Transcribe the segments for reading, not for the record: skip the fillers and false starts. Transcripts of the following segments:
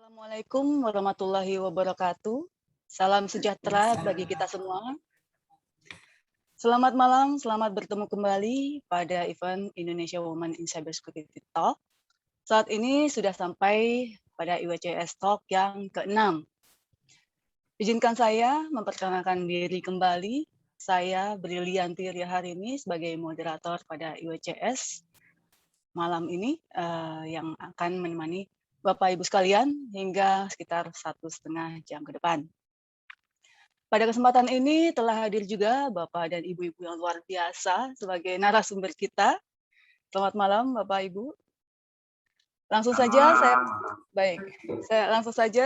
Assalamualaikum warahmatullahi wabarakatuh. Salam sejahtera bagi kita semua. Selamat malam, selamat bertemu kembali pada event Indonesia Women in Cybersecurity Talk. Saat ini sudah sampai pada IWCS Talk yang ke-6. Izinkan saya memperkenalkan diri kembali. Saya Brilianti Riaharini sebagai moderator pada IWCS malam ini yang akan menemani Bapak Ibu sekalian hingga sekitar 1,5 jam ke depan. Pada kesempatan ini telah hadir juga Bapak dan Ibu-Ibu yang luar biasa sebagai narasumber kita. Selamat malam Bapak Ibu. Langsung saja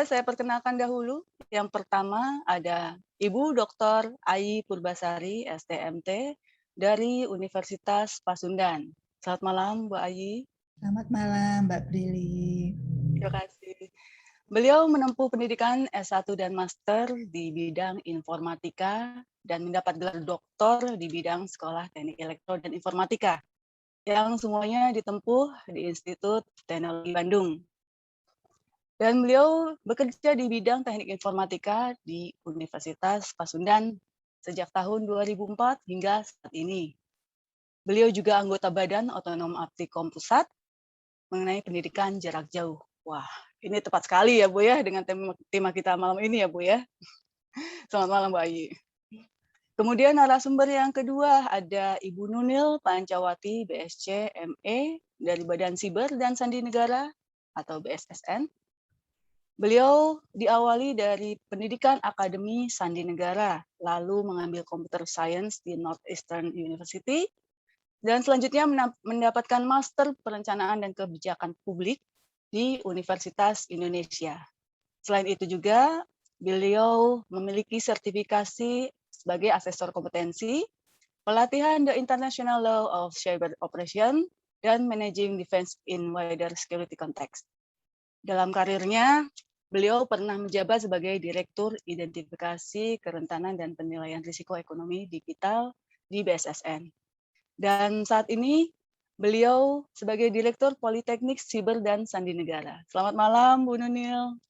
saya perkenalkan dahulu. Yang pertama ada Ibu Dr. Ai Purbasari, STMT dari Universitas Pasundan. Selamat malam Bu Ai. Selamat malam Mbak Brili. Terima kasih. Beliau menempuh pendidikan S1 dan Master di bidang informatika dan mendapat gelar doktor di bidang Sekolah Teknik Elektro dan Informatika, yang semuanya ditempuh di Institut Teknologi Bandung. Dan beliau bekerja di bidang teknik informatika di Universitas Pasundan sejak tahun 2004 hingga saat ini. Beliau juga anggota Badan Otonom Aptikom Pusat mengenai pendidikan jarak jauh. Wah, ini tepat sekali ya Bu ya dengan tema kita malam ini ya Bu ya. Selamat malam Bu Ayi. Kemudian narasumber yang kedua ada Ibu Nunil Pancawati, BSc ME dari Badan Siber dan Sandi Negara atau BSSN. Beliau diawali dari pendidikan Akademi Sandi Negara, lalu mengambil Computer Science di Northeastern University, dan selanjutnya mendapatkan Master Perencanaan dan Kebijakan Publik di Universitas Indonesia. Selain itu juga, beliau memiliki sertifikasi sebagai asesor kompetensi, pelatihan The International Law of Cyber Operation, dan Managing Defense in Wider Security Context. Dalam karirnya, beliau pernah menjabat sebagai Direktur Identifikasi Kerentanan dan Penilaian Risiko Ekonomi Digital di BSSN. Dan saat ini beliau sebagai Direktur Politeknik Siber dan Sandi Negara. Selamat malam Bu Nunil.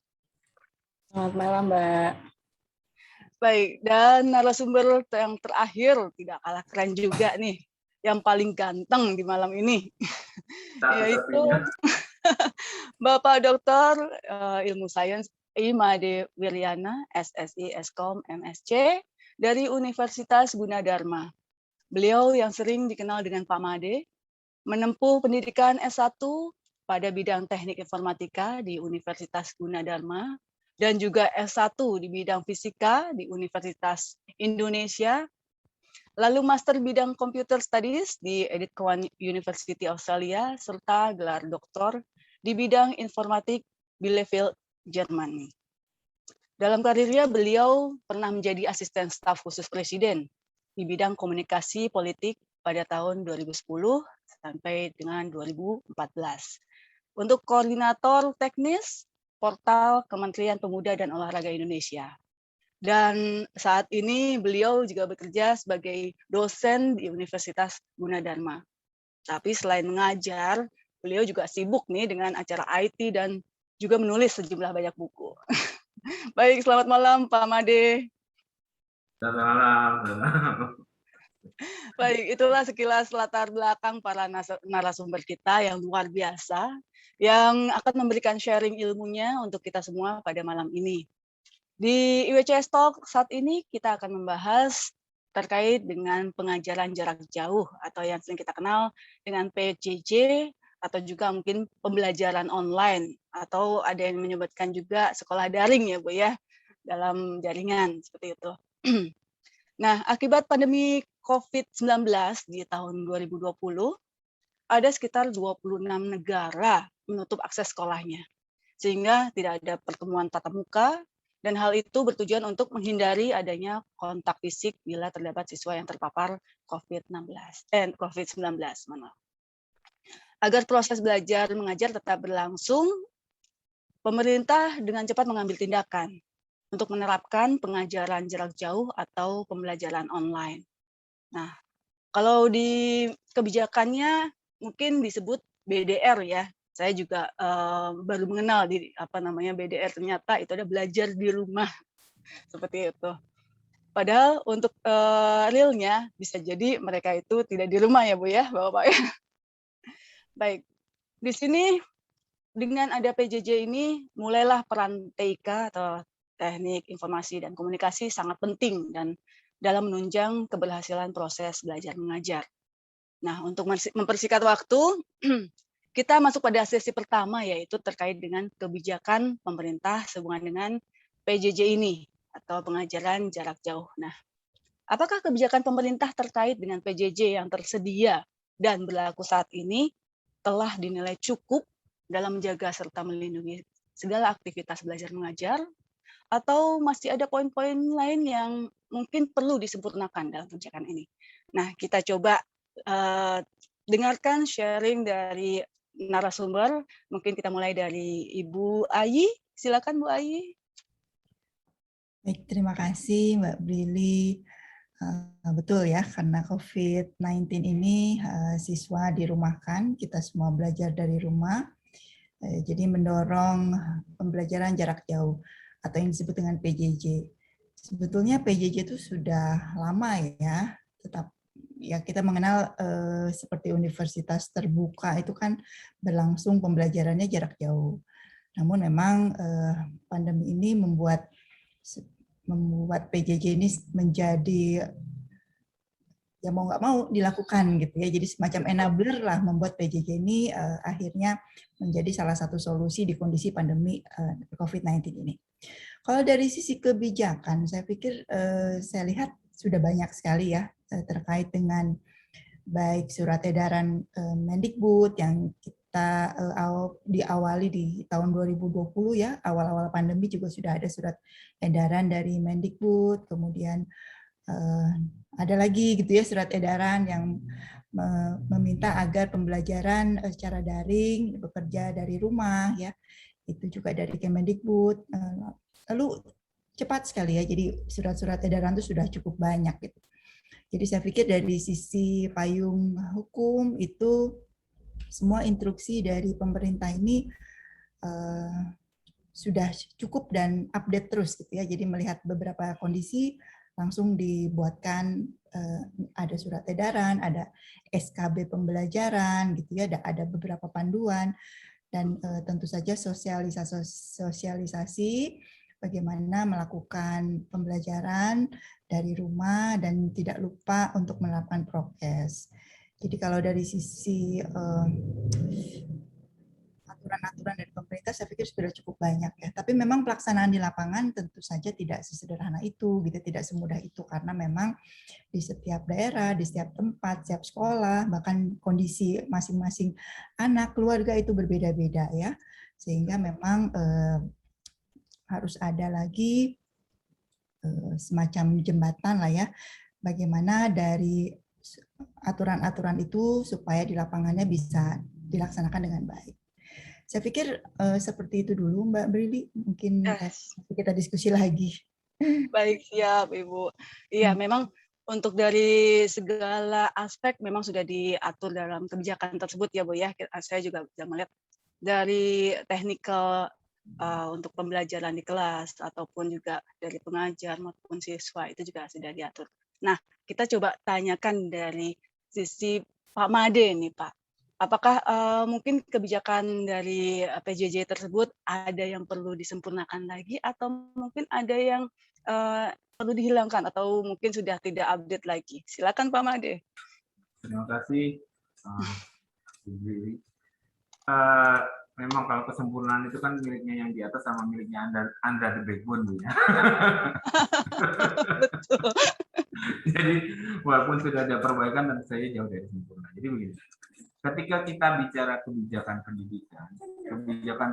Selamat malam Mbak. Baik, dan narasumber yang terakhir tidak kalah keren juga nih, yang paling ganteng di malam ini, yaitu Bapak Doktor Ilmu Sains Imade Wiryana, SSI Eskom MSc dari Universitas Gunadarma. Beliau yang sering dikenal dengan Pak Made, menempuh pendidikan S1 pada bidang teknik informatika di Universitas Gunadarma, dan juga S1 di bidang fisika di Universitas Indonesia, lalu Master bidang Computer Studies di Edith Cowan University Australia, serta gelar doktor di bidang informatik Bielefeld, Jerman. Dalam karirnya, beliau pernah menjadi asisten staf khusus Presiden di bidang komunikasi politik pada tahun 2010 sampai dengan 2014. Untuk koordinator teknis portal Kementerian Pemuda dan Olahraga Indonesia. Dan saat ini beliau juga bekerja sebagai dosen di Universitas Gunadarma. Tapi selain mengajar, beliau juga sibuk nih dengan acara IT dan juga menulis sejumlah banyak buku. Baik, selamat malam Pak Made. Selamat malam. Baik, itulah sekilas latar belakang para narasumber kita yang luar biasa, yang akan memberikan sharing ilmunya untuk kita semua pada malam ini. Di IWCS Talk saat ini kita akan membahas terkait dengan pengajaran jarak jauh atau yang sering kita kenal dengan PJJ atau juga mungkin pembelajaran online atau ada yang menyebutkan juga sekolah daring ya Bu ya dalam jaringan seperti itu. Nah, akibat pandemi COVID-19 di tahun 2020 ada sekitar 26 negara menutup akses sekolahnya sehingga tidak ada pertemuan tatap muka. Dan hal itu bertujuan untuk menghindari adanya kontak fisik bila terdapat siswa yang terpapar COVID-19. Agar proses belajar mengajar tetap berlangsung, pemerintah dengan cepat mengambil tindakan untuk menerapkan pengajaran jarak jauh atau pembelajaran online. Nah, kalau di kebijakannya mungkin disebut BDR ya, Saya juga baru mengenal di BDR, ternyata itu ada belajar di rumah seperti itu. Padahal untuk realnya bisa jadi mereka itu tidak di rumah ya Bu ya, Bapak ya. Baik, di sini dengan ada PJJ ini mulailah peran TIK atau teknik informasi dan komunikasi sangat penting dan dalam menunjang keberhasilan proses belajar mengajar. Nah, untuk mempersingkat waktu, kita masuk pada sesi pertama yaitu terkait dengan kebijakan pemerintah sehubungan dengan PJJ ini atau pengajaran jarak jauh. Nah, apakah kebijakan pemerintah terkait dengan PJJ yang tersedia dan berlaku saat ini telah dinilai cukup dalam menjaga serta melindungi segala aktivitas belajar mengajar, atau masih ada poin-poin lain yang mungkin perlu disempurnakan dalam kebijakan ini? Nah, kita coba dengarkan sharing dari narasumber. Mungkin kita mulai dari Ibu Ayi. Silakan Bu Ayi. Baik, terima kasih Mbak Brili. Betul ya, karena COVID-19 ini siswa dirumahkan, kita semua belajar dari rumah. Jadi mendorong pembelajaran jarak jauh atau yang disebut dengan PJJ. Sebetulnya PJJ itu sudah lama ya, tetap ya kita mengenal seperti universitas terbuka itu kan berlangsung pembelajarannya jarak jauh. Namun memang pandemi ini membuat PJJ ini menjadi ya mau nggak mau dilakukan gitu ya. Jadi semacam enabler lah membuat PJJ ini akhirnya menjadi salah satu solusi di kondisi pandemi COVID-19 ini. Kalau dari sisi kebijakan, saya pikir saya lihat sudah banyak sekali ya terkait dengan baik surat edaran Mendikbud yang kita diawali di tahun 2020 ya, awal-awal pandemi juga sudah ada surat edaran dari Mendikbud, kemudian ada lagi gitu ya surat edaran yang meminta agar pembelajaran secara daring, bekerja dari rumah ya, itu juga dari Kemendikbud. Lalu cepat sekali ya, jadi surat-surat edaran itu sudah cukup banyak gitu. Jadi saya pikir dari sisi payung hukum itu semua instruksi dari pemerintah ini sudah cukup dan update terus gitu ya. Jadi melihat beberapa kondisi langsung dibuatkan ada surat edaran, ada SKB pembelajaran gitu ya, ada beberapa panduan dan tentu saja sosialisasi bagaimana melakukan pembelajaran dari rumah dan tidak lupa untuk menerapkan prokes. Jadi kalau dari sisi aturan-aturan dari pemerintah saya pikir sudah cukup banyak ya. Tapi memang pelaksanaan di lapangan tentu saja tidak sesederhana itu, gitu, tidak semudah itu karena memang di setiap daerah, di setiap tempat, setiap sekolah, bahkan kondisi masing-masing anak keluarga itu berbeda-beda ya. Sehingga memang harus ada lagi semacam jembatan lah ya, bagaimana dari aturan-aturan itu supaya di lapangannya bisa dilaksanakan dengan baik. Saya pikir seperti itu dulu Mbak Brili, mungkin kita diskusi lagi. Baik, siap Ibu. Iya, memang untuk dari segala aspek memang sudah diatur dalam kebijakan tersebut ya Bu ya. Saya juga bisa melihat dari teknikal untuk pembelajaran di kelas ataupun juga dari pengajar maupun siswa itu juga sudah diatur. Nah, kita coba tanyakan dari sisi Pak Made nih Pak. Apakah mungkin kebijakan dari PJJ tersebut ada yang perlu disempurnakan lagi atau mungkin ada yang perlu dihilangkan atau mungkin sudah tidak update lagi? Silakan Pak Made. Terima kasih, Bu Brili. Memang kalau kesempurnaan itu kan miliknya yang di atas sama miliknya Anda the backbone, Bu ya. Betul. Jadi walaupun sudah ada perbaikan, tentu saja jauh dari sempurna. Jadi begini, ketika kita bicara kebijakan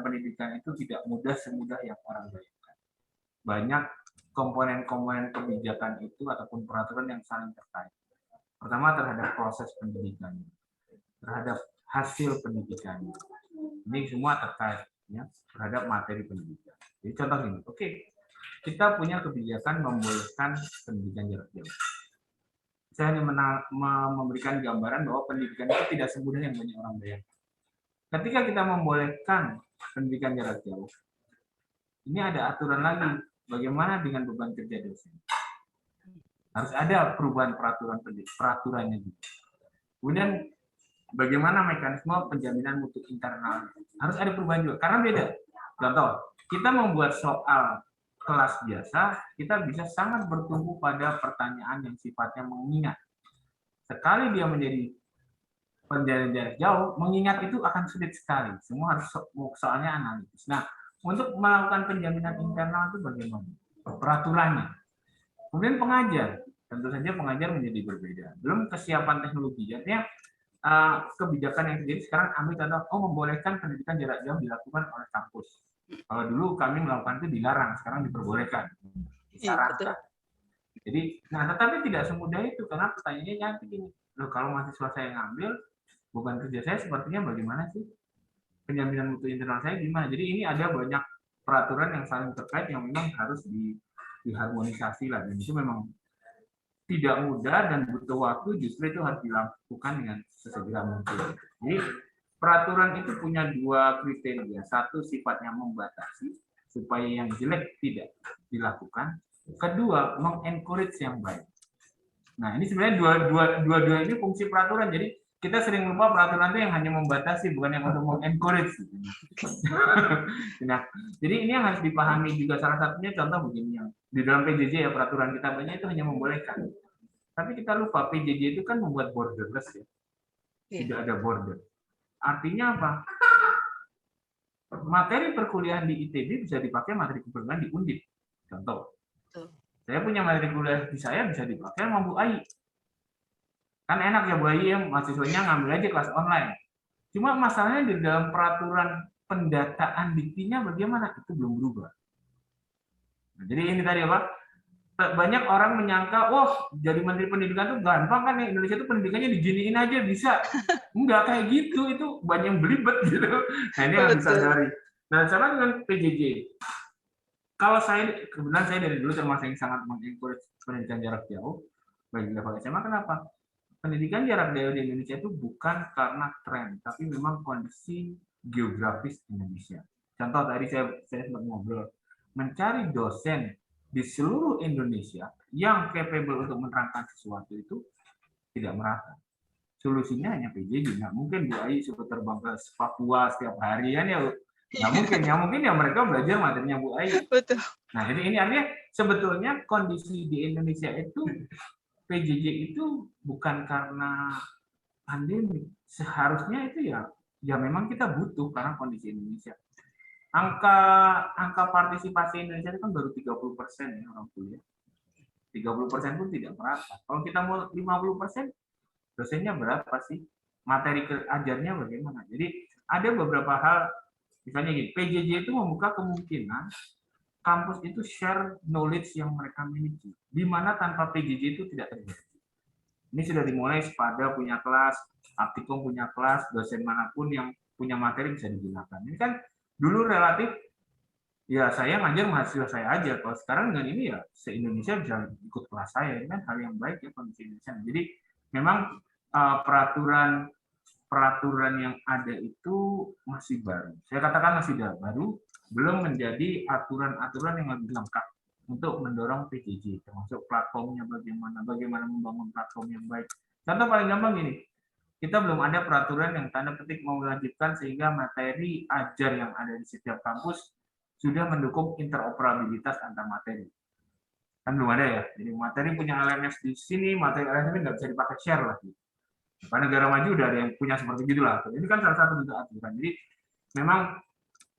pendidikan itu tidak mudah semudah yang orang bayangkan. Banyak komponen-komponen kebijakan itu ataupun peraturan yang saling terkait. Pertama terhadap proses pendidikan, terhadap hasil pendidikan. Ini semua terkait ya, terhadap materi pendidikan. Jadi contoh ini, oke, kita punya kebijakan membolehkan pendidikan jarak jauh. Saya hanya memberikan gambaran bahwa pendidikan itu tidak semudah yang banyak orang bayangkan. ketika kita membolehkan pendidikan jarak jauh, ini ada aturan lagi. Bagaimana dengan beban kerja dosen? Harus ada perubahan peraturannya juga. Kemudian bagaimana mekanisme penjaminan mutu internal? Harus ada perubahan juga, karena beda. Contoh, kita membuat soal kelas biasa, kita bisa sangat bertumpu pada pertanyaan yang sifatnya mengingat. Sekali dia menjadi penjaminan jarak jauh, mengingat itu akan sulit sekali. Semua harus soalnya analitis. Nah, untuk melakukan penjaminan internal itu bagaimana? Peraturannya. Kemudian pengajar, tentu saja pengajar menjadi berbeda. Belum kesiapan teknologi. Artinya kebijakan yang terjadi sekarang ambil contoh, membolehkan pendidikan jarak jauh dilakukan oleh kampus. Kalau dulu kami melakukan itu dilarang, sekarang diperbolehkan, disarankan. Jadi, tetapi tidak semudah itu, karena pertanyaannya nanti gini, loh kalau mahasiswa saya ngambil, beban kerja saya sepertinya bagaimana sih? Penjaminan mutu internal saya gimana? Jadi ini ada banyak peraturan yang saling terkait yang memang harus diharmonisasi lah, dan itu memang tidak mudah dan butuh waktu, justru itu harus dilakukan dengan sesegera mungkin. Jadi peraturan itu punya dua kriteria, satu sifatnya membatasi supaya yang jelek tidak dilakukan, kedua mengencourage yang baik. Nah ini sebenarnya dua ini fungsi peraturan, jadi kita sering lupa peraturan itu yang hanya membatasi, bukan yang untuk mengencourage. Nah, jadi ini yang harus dipahami juga, salah satunya contoh begini, yang di dalam PJJ ya peraturan kita banyak itu hanya membolehkan. Tapi kita lupa PJJ itu kan membuat borderless ya. Tidak ada border. Artinya apa? Materi perkuliahan di ITB bisa dipakai materi perkuliahan di Undip. Contoh. Saya punya materi kuliah di saya bisa dipakai sama Bu Ai. Kan enak ya Bu Ai ya, mahasiswanya ngambil aja kelas online. Cuma masalahnya di dalam peraturan pendataan diktinya bagaimana? Itu belum berubah. Nah, jadi ini tadi apa? Banyak orang menyangka, jadi menteri pendidikan itu gampang kan ya, Indonesia itu pendidikannya diginiin aja bisa. Enggak kayak gitu, itu banyak yang belibet gitu. Nah ini harus disadari. Nah sama dengan PJJ. Kalau kebetulan saya dari dulu termasuk yang sangat mengencourage pendidikan jarak jauh bagi level SMA. Kenapa? Pendidikan jarak jauh di Indonesia itu bukan karena tren, tapi memang kondisi geografis Indonesia. Contoh tadi saya sempat ngobrol, mencari dosen di seluruh Indonesia yang capable untuk menerangkan sesuatu itu tidak merata. Solusinya hanya PJJ. Nggak mungkin Bu Ai suka terbang ke Papua setiap hari kan ya. Nggak mungkin. Yang mungkin ya mereka belajar materinya Bu Ai. Betul. Nah jadi ini artinya sebetulnya kondisi di Indonesia itu PJJ itu bukan karena pandemi. Seharusnya itu ya memang kita butuh karena kondisi Indonesia. Angka partisipasi Indonesia itu kan baru 30% ya orang kuliah. 30% pun tidak merata. Kalau kita mau 50%, dosennya berapa sih? Materi ajarnya bagaimana? Jadi ada beberapa hal, misalnya gini, PJJ itu membuka kemungkinan kampus itu share knowledge yang mereka miliki, di mana tanpa PJJ itu tidak terjadi. Ini sudah dimulai, Sepada punya kelas, Aptikom punya kelas, dosen manapun yang punya materi bisa digunakan. Ini kan dulu relatif, ya saya ngajar mahasiswa saya aja. Kalau sekarang dengan ini ya se-Indonesia bisa ikut kelas saya. Ini kan hal yang baik ya kondisi Indonesia. Jadi memang peraturan yang ada itu masih baru. Saya katakan masih baru, belum menjadi aturan-aturan yang lebih lengkap untuk mendorong PJJ, termasuk platformnya bagaimana membangun platform yang baik. Contoh paling gampang gini, kita belum ada peraturan yang tanda petik mewajibkan sehingga materi ajar yang ada di setiap kampus sudah mendukung interoperabilitas antar materi. Kan belum ada ya. Jadi materi punya LMS di sini, materi LMS ini nggak bisa dipakai share lagi. Karena negara maju udah ada yang punya seperti itulah. Ini kan salah satu bentuk aturan. Jadi memang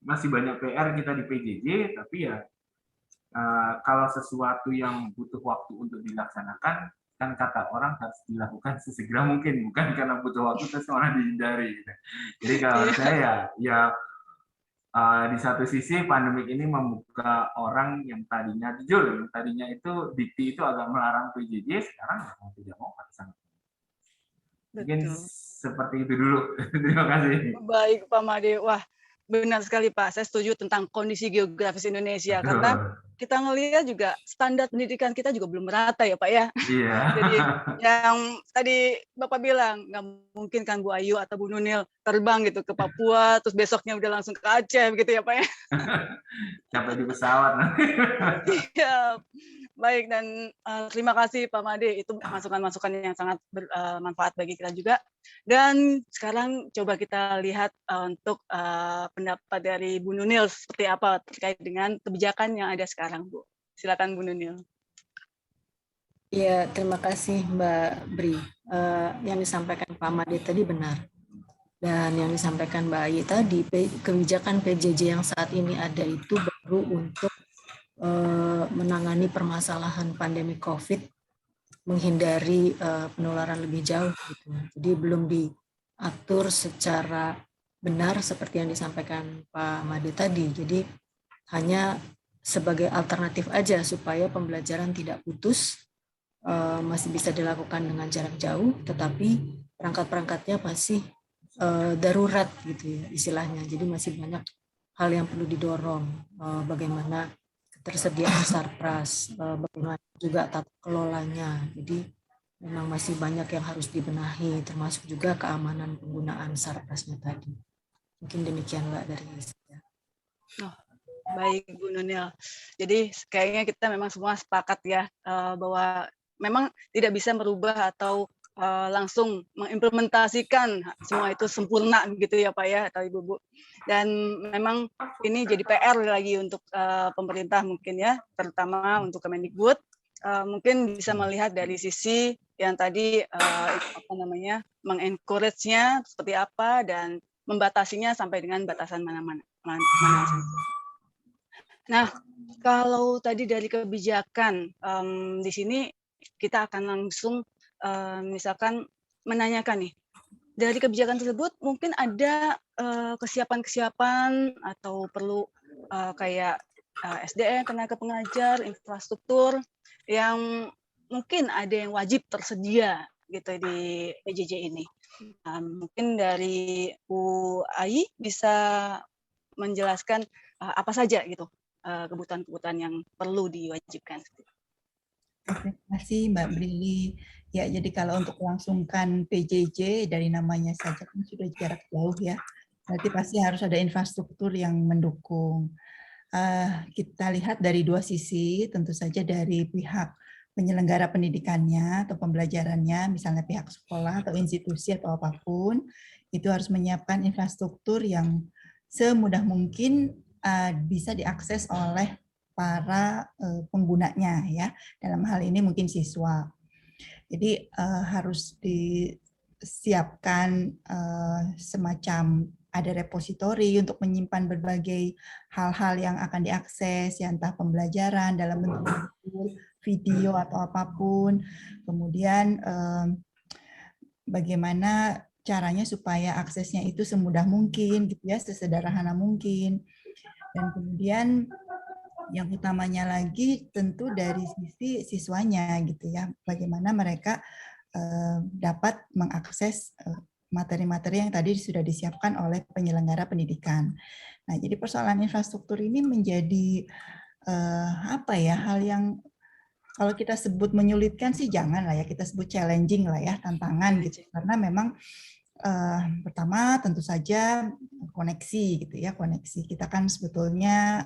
masih banyak PR kita di PJJ, tapi ya kalau sesuatu yang butuh waktu untuk dilaksanakan, kan kata orang harus dilakukan sesegera mungkin, bukan karena butuh waktu terus malah dihindari. Jadi kalau saya ya di satu sisi pandemi ini membuka orang yang tadinya jujur, yang tadinya itu dikti itu agak melarang PJJ, sekarang mau tidak mau harus sangat. Mungkin seperti itu dulu. Terima kasih. Baik Pak Made. Wah, Benar sekali Pak, saya setuju tentang kondisi geografis Indonesia, karena Betul. kita ngelihat juga standar pendidikan kita juga belum merata ya Pak ya. Iya. Jadi yang tadi Bapak bilang, nggak mungkin kan Bu Ayu atau Bu Nunil terbang gitu ke Papua, terus besoknya udah langsung ke Aceh begitu ya Pak ya. Sampai di pesawat. Iya, baik dan, terima kasih Pak Made, itu masukan-masukan yang sangat bermanfaat bagi kita juga. Dan sekarang coba kita lihat, untuk, pendapat dari Bu Nunil seperti apa terkait dengan kebijakan yang ada sekarang, Bu. Silakan Bu Nunil. Ya, terima kasih Mbak Bri. Yang disampaikan Pak Made tadi benar. Dan yang disampaikan Mbak Ayi tadi, kebijakan PJJ yang saat ini ada itu baru untuk menangani permasalahan pandemi COVID, menghindari penularan lebih jauh gitu. Jadi belum diatur secara benar seperti yang disampaikan Pak Made tadi. Jadi hanya sebagai alternatif aja supaya pembelajaran tidak putus, masih bisa dilakukan dengan jarak jauh, tetapi perangkat-perangkatnya masih darurat gitu ya istilahnya. Jadi masih banyak hal yang perlu didorong, bagaimana ketersediaan sarpras, bagaimana juga tata kelolanya. Jadi memang masih banyak yang harus dibenahi, termasuk juga keamanan penggunaan sarprasnya tadi. Mungkin demikian Mbak dari saya. Oh, baik Bu Nunil. Jadi kayaknya kita memang semua sepakat ya, bahwa memang tidak bisa merubah atau langsung mengimplementasikan semua itu sempurna gitu ya Pak ya atau Ibu-Bu. Dan memang ini jadi PR lagi untuk pemerintah mungkin ya, terutama untuk Kemendikbud. Mungkin bisa melihat dari sisi yang tadi mengencourage-nya seperti apa dan membatasinya sampai dengan batasan mana saja. Nah, kalau tadi dari kebijakan di sini kita akan langsung misalkan menanyakan nih, dari kebijakan tersebut mungkin ada kesiapan-kesiapan atau perlu kayak SDM, tenaga pengajar, infrastruktur yang mungkin ada yang wajib tersedia gitu di PJJ ini. Mungkin dari Bu Ayi bisa menjelaskan apa saja gitu kebutuhan-kebutuhan yang perlu diwajibkan. Terima kasih Mbak Brili. Ya, jadi kalau untuk melangsungkan PJJ dari namanya saja kan sudah jarak jauh ya. Berarti pasti harus ada infrastruktur yang mendukung. Kita lihat dari dua sisi, tentu saja dari pihak penyelenggara pendidikannya atau pembelajarannya, misalnya pihak sekolah atau institusi atau apapun, itu harus menyiapkan infrastruktur yang semudah mungkin bisa diakses oleh para penggunanya ya. Dalam hal ini mungkin siswa. Jadi harus disiapkan semacam ada repositori untuk menyimpan berbagai hal-hal yang akan diakses, ya entah pembelajaran dalam bentuk video atau apapun. Kemudian bagaimana caranya supaya aksesnya itu semudah mungkin, gitu ya, sesederhana mungkin. Dan kemudian yang utamanya lagi tentu dari sisi siswanya, gitu ya, bagaimana mereka dapat mengakses materi-materi yang tadi sudah disiapkan oleh penyelenggara pendidikan. Nah, jadi persoalan infrastruktur ini menjadi hal yang kalau kita sebut menyulitkan sih jangan lah ya, kita sebut challenging lah ya, tantangan gitu. Karena memang pertama tentu saja koneksi gitu ya, koneksi kita kan sebetulnya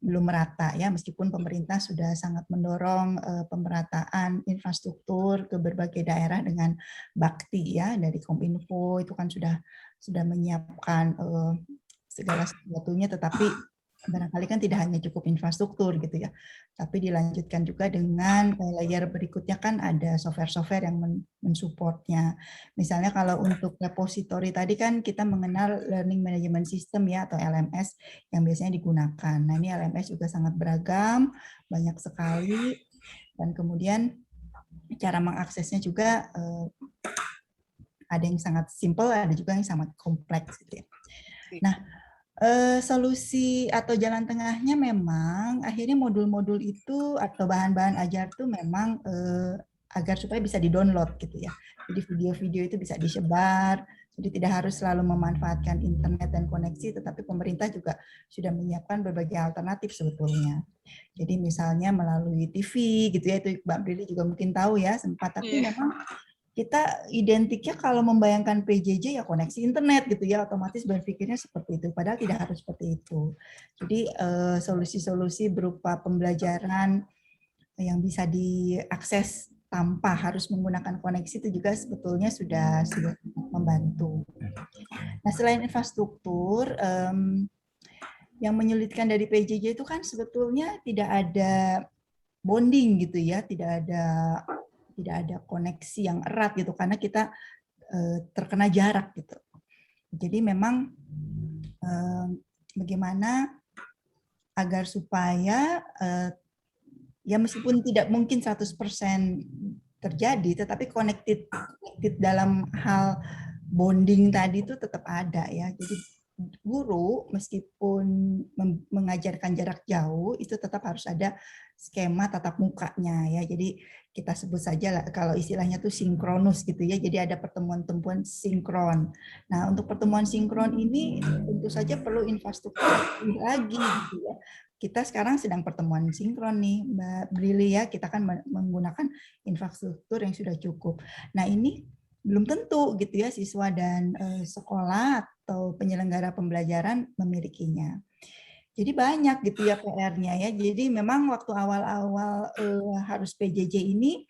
belum merata ya, meskipun pemerintah sudah sangat mendorong pemerataan infrastruktur ke berbagai daerah dengan bakti ya, dari Kominfo itu kan sudah menyiapkan segala sesuatunya, tetapi barangkali kan tidak hanya cukup infrastruktur gitu ya, tapi dilanjutkan juga dengan layer berikutnya kan ada software-software yang mensupportnya. Misalnya kalau untuk repository tadi kan kita mengenal Learning Management System ya atau LMS yang biasanya digunakan. Nah ini LMS juga sangat beragam, banyak sekali, dan kemudian cara mengaksesnya juga ada yang sangat simple, ada juga yang sangat kompleks gitu ya. Nah, solusi atau jalan tengahnya memang akhirnya modul-modul itu atau bahan-bahan ajar itu memang agar supaya bisa di-download gitu ya. Jadi video-video itu bisa disebar Jadi tidak harus selalu memanfaatkan internet dan koneksi, tetapi pemerintah juga sudah menyiapkan berbagai alternatif sebetulnya. Jadi misalnya melalui TV gitu ya, itu Mbak Brili juga mungkin tahu ya sempat, tapi memang kita identiknya kalau membayangkan PJJ ya koneksi internet gitu ya, otomatis berpikirnya seperti itu, padahal tidak harus seperti itu. Jadi solusi-solusi berupa pembelajaran yang bisa diakses tanpa harus menggunakan koneksi itu juga sebetulnya sudah membantu. Nah, selain infrastruktur, yang menyulitkan dari PJJ itu kan sebetulnya tidak ada bonding gitu ya, tidak ada koneksi yang erat gitu karena kita terkena jarak gitu. Jadi memang bagaimana agar supaya ya meskipun tidak mungkin 100% terjadi, tetapi connected dalam hal bonding tadi itu tetap ada ya. Jadi guru meskipun mengajarkan jarak jauh itu tetap harus ada skema tatap mukanya ya. Jadi kita sebut saja kalau istilahnya tuh sinkronus gitu ya. Jadi ada pertemuan-pertemuan sinkron. Nah, untuk pertemuan sinkron ini tentu saja perlu infrastruktur lagi gitu ya. Kita sekarang sedang pertemuan sinkron nih, Mbak Brili ya. Kita kan menggunakan infrastruktur yang sudah cukup. Nah, ini belum tentu gitu ya siswa dan sekolah atau penyelenggara pembelajaran memilikinya. Jadi banyak gitu ya PR-nya ya. Jadi memang waktu awal-awal harus PJJ ini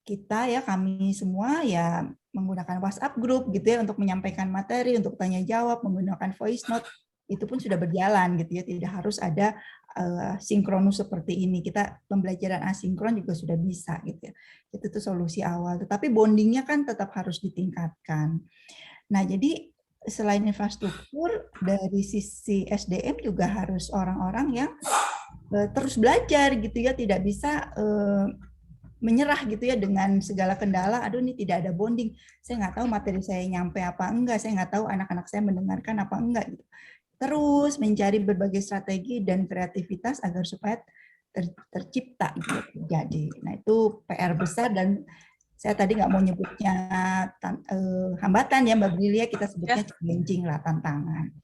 kita ya kami semua ya menggunakan WhatsApp group gitu ya untuk menyampaikan materi, untuk tanya jawab, menggunakan voice note, itu pun sudah berjalan gitu ya, tidak harus ada sinkronus seperti ini. Kita pembelajaran asinkron juga sudah bisa gitu ya. Itu tuh solusi awal. Tetapi bondingnya kan tetap harus ditingkatkan. Nah, jadi selain infrastruktur dari sisi SDM juga harus orang-orang yang terus belajar gitu ya, tidak bisa menyerah gitu ya dengan segala kendala. Aduh, ini tidak ada bonding. Saya nggak tahu materi saya nyampe apa enggak. Saya nggak tahu anak-anak saya mendengarkan apa enggak. Gitu. Terus mencari berbagai strategi dan kreativitas agar supaya tercipta gitu. Jadi, nah itu PR besar dan saya tadi nggak mau nyebutnya hambatan ya Mbak Brilia, kita sebutnya challenging lah, tantangan.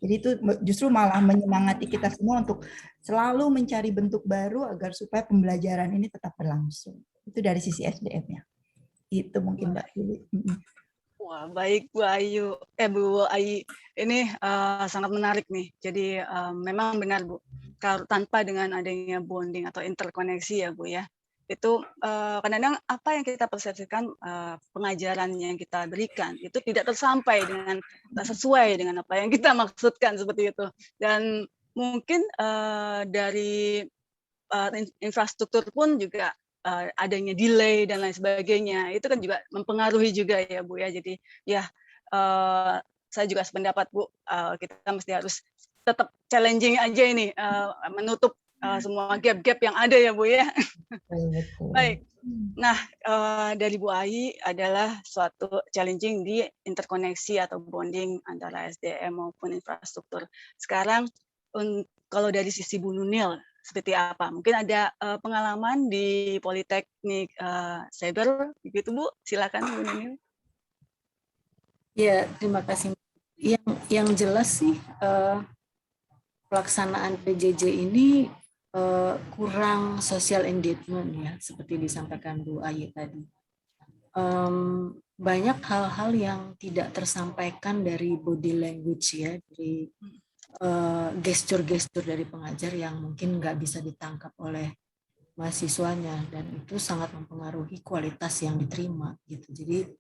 Jadi itu justru malah menyemangati kita semua untuk selalu mencari bentuk baru agar supaya pembelajaran ini tetap berlangsung. Itu dari sisi SDM-nya. Itu mungkin Mbak Lili. Wah, baik Bu Ayu. Bu Ayi, ini sangat menarik nih. Jadi memang benar Bu, kalau tanpa dengan adanya bonding atau interkoneksi ya Bu ya, itu kadang-kadang apa yang kita persepsikan pengajaran yang kita berikan itu tidak tersampai dengan sesuai dengan apa yang kita maksudkan seperti itu. Dan mungkin dari infrastruktur pun juga adanya delay dan lain sebagainya, itu kan juga mempengaruhi juga ya Bu ya. Jadi ya saya juga sependapat Bu, kita mesti harus tetap challenging aja ini, menutup semua gap-gap yang ada ya Bu ya. Baik. Nah, dari Bu Ayi adalah suatu challenging di interkoneksi atau bonding antara SDM maupun infrastruktur. Sekarang kalau dari sisi Bu Nunil, seperti apa? Mungkin ada pengalaman di Politeknik Cyber, begitu Bu? Silakan Bu Nunil. Ya, terima kasih. Yang jelas sih pelaksanaan PJJ ini kurang social engagement ya, seperti disampaikan Bu Ayi tadi. Banyak hal-hal yang tidak tersampaikan dari body language ya, dari gestur-gestur dari pengajar yang mungkin nggak bisa ditangkap oleh mahasiswanya, dan itu sangat mempengaruhi kualitas yang diterima gitu. Jadi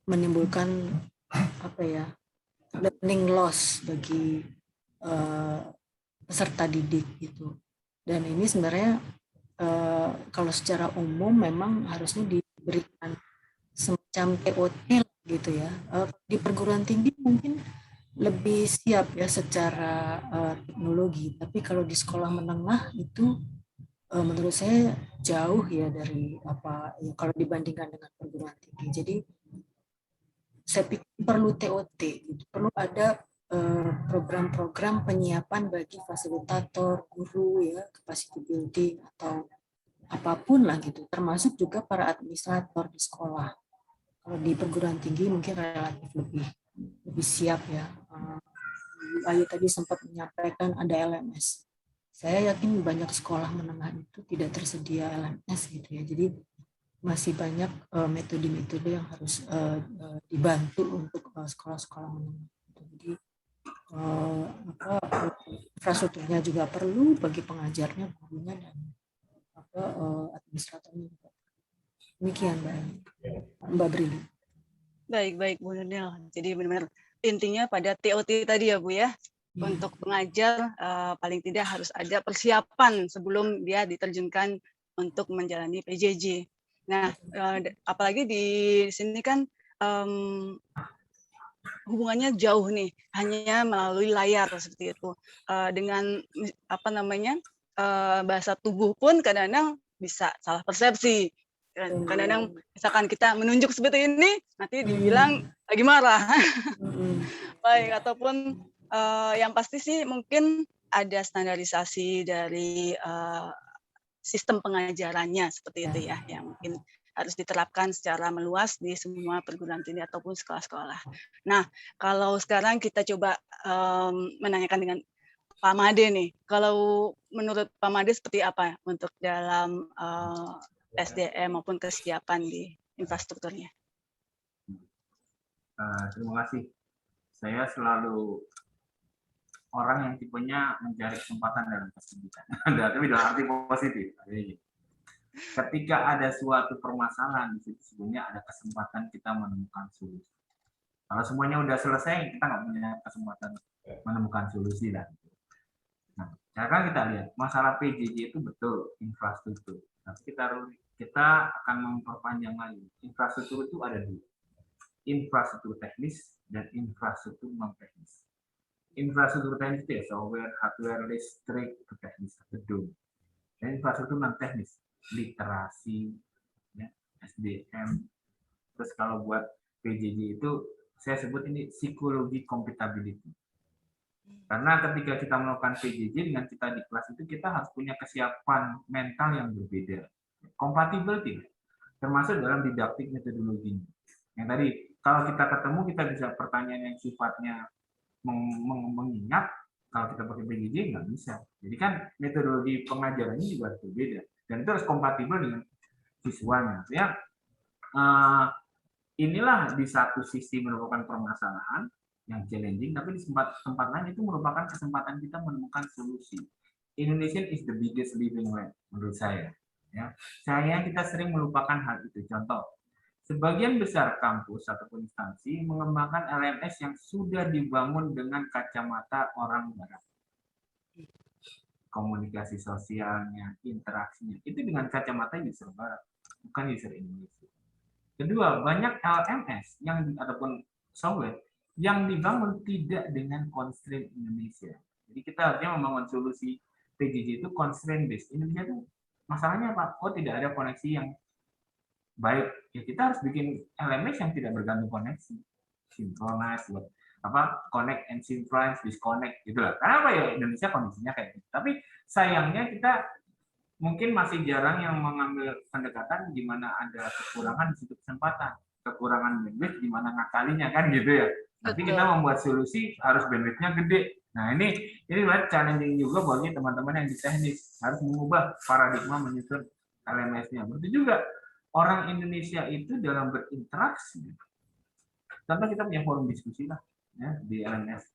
menimbulkan apa ya, learning loss bagi peserta didik gitu. Dan ini sebenarnya kalau secara umum memang harusnya diberikan semacam TOT gitu ya. Di perguruan tinggi mungkin lebih siap ya secara teknologi, tapi kalau di sekolah menengah itu menurut saya jauh ya dari apa ya kalau dibandingkan dengan perguruan tinggi. Jadi saya pikir perlu TOT gitu. Perlu ada program-program penyiapan bagi fasilitator, guru ya, capacity building atau apapun lah gitu, termasuk juga para administrator di sekolah. Kalau di perguruan tinggi mungkin relatif lebih siap ya. Ayu tadi sempat menyampaikan ada LMS. Saya yakin banyak sekolah menengah itu tidak tersedia LMS gitu ya. Jadi masih banyak metode-metode yang harus dibantu untuk sekolah-sekolah menengah. Jadi infrastrukturnya juga perlu bagi pengajarnya, gurunya, dan administratornya juga. Demikian Mbak Brili. Baik, Bu Nunil. Jadi benar-benar intinya pada TOT tadi ya Bu ya. Untuk pengajar paling tidak harus ada persiapan sebelum dia diterjunkan untuk menjalani PJJ. Nah, apalagi di sini kan hubungannya jauh nih, hanya melalui layar seperti itu. Dengan bahasa tubuh pun kadang-kadang bisa salah persepsi. Kadang-kadang misalkan kita menunjuk seperti ini, nanti dibilang lagi marah. Baik, ataupun yang pasti sih mungkin ada standarisasi dari sistem pengajarannya seperti itu ya, yang mungkin harus diterapkan secara meluas di semua perguruan tinggi ataupun sekolah-sekolah. Nah, kalau sekarang kita coba menanyakan dengan Pak Made nih, kalau menurut Pak Made seperti apa untuk dalam SDM maupun kesiapan di infrastrukturnya? Terima kasih. Saya selalu orang yang tipenya mencari kesempatan dalam kesulitan. Tapi dalam arti positif. Ketika ada suatu permasalahan di situ, sebenarnya ada kesempatan kita menemukan solusi. Kalau semuanya udah selesai, kita nggak punya kesempatan menemukan solusi lah. Nah, sekarang kita lihat masalah PJJ itu betul infrastruktur. Tapi kita akan memperpanjang lagi. Infrastruktur itu ada dua, infrastruktur teknis dan infrastruktur non teknis. Infrastruktur teknis itu ya software, hardware, listrik, teknis gedung. Dan infrastruktur non teknis, literasi, ya, SDM. Terus kalau buat PJJ itu saya sebut ini psikologi compatibility. Karena ketika kita melakukan PJJ dengan kita di kelas itu kita harus punya kesiapan mental yang berbeda. Kompatibel tidak, termasuk dalam didaktik metodologinya. Yang tadi kalau kita ketemu kita bisa pertanyaan yang sifatnya mengingat, kalau kita pakai PJJ nggak bisa. Jadi kan metodologi pengajarannya juga berbeda dan itu harus kompatibel dengan siswanya. Ya, inilah di satu sisi merupakan permasalahan yang challenging, tapi di tempat lain itu merupakan kesempatan kita menemukan solusi. Indonesia is the biggest living land menurut saya. Ya, sayang kita sering melupakan hal itu. Contoh, sebagian besar kampus ataupun instansi mengembangkan LMS yang sudah dibangun dengan kacamata orang barat. Komunikasi sosialnya, interaksinya, itu dengan kacamata user barat, bukan user Indonesia. Kedua, banyak LMS ataupun software yang dibangun tidak dengan constraint Indonesia. Jadi kita harusnya membangun solusi PJJ itu constraint based. Indonesia itu masalahnya apa? Oh, tidak ada koneksi yang baik. Ya kita harus bikin LMS yang tidak bergantung koneksi. Synchronize, connect and synchronize, disconnect gitulah. Kenapa ya Indonesia kondisinya kayak gitu. Tapi sayangnya kita mungkin masih jarang yang mengambil pendekatan di mana ada kekurangan di situ kesempatan, kekurangan bandwidth di mana ngakalinya kan gitu ya. Tapi kita membuat solusi harus bandwidth-nya gede. Nah ini challenging juga bagi teman-teman yang di teknis, harus mengubah paradigma menyusun LMS-nya. Begitu juga orang Indonesia itu dalam berinteraksi. Contoh kita punya forum diskusi lah ya, di LMS,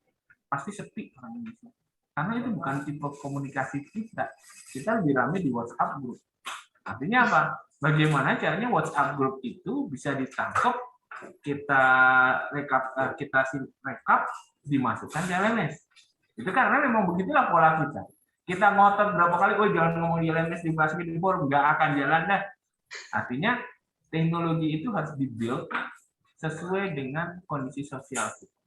pasti sepi orang Indonesia. Karena itu bukan tipe komunikasi kita. Kita lebih ramai di WhatsApp group. Artinya apa? Bagaimana caranya WhatsApp group itu bisa ditangkap, kita rekap, dimasukkan di LMS. Itu karena memang begitulah pola kita. Kita ngotot berapa kali, oh jangan ngomong di LMS, dibahas di forum, nggak akan jalan dah. Artinya teknologi itu harus dibuild sesuai dengan kondisi sosial kita.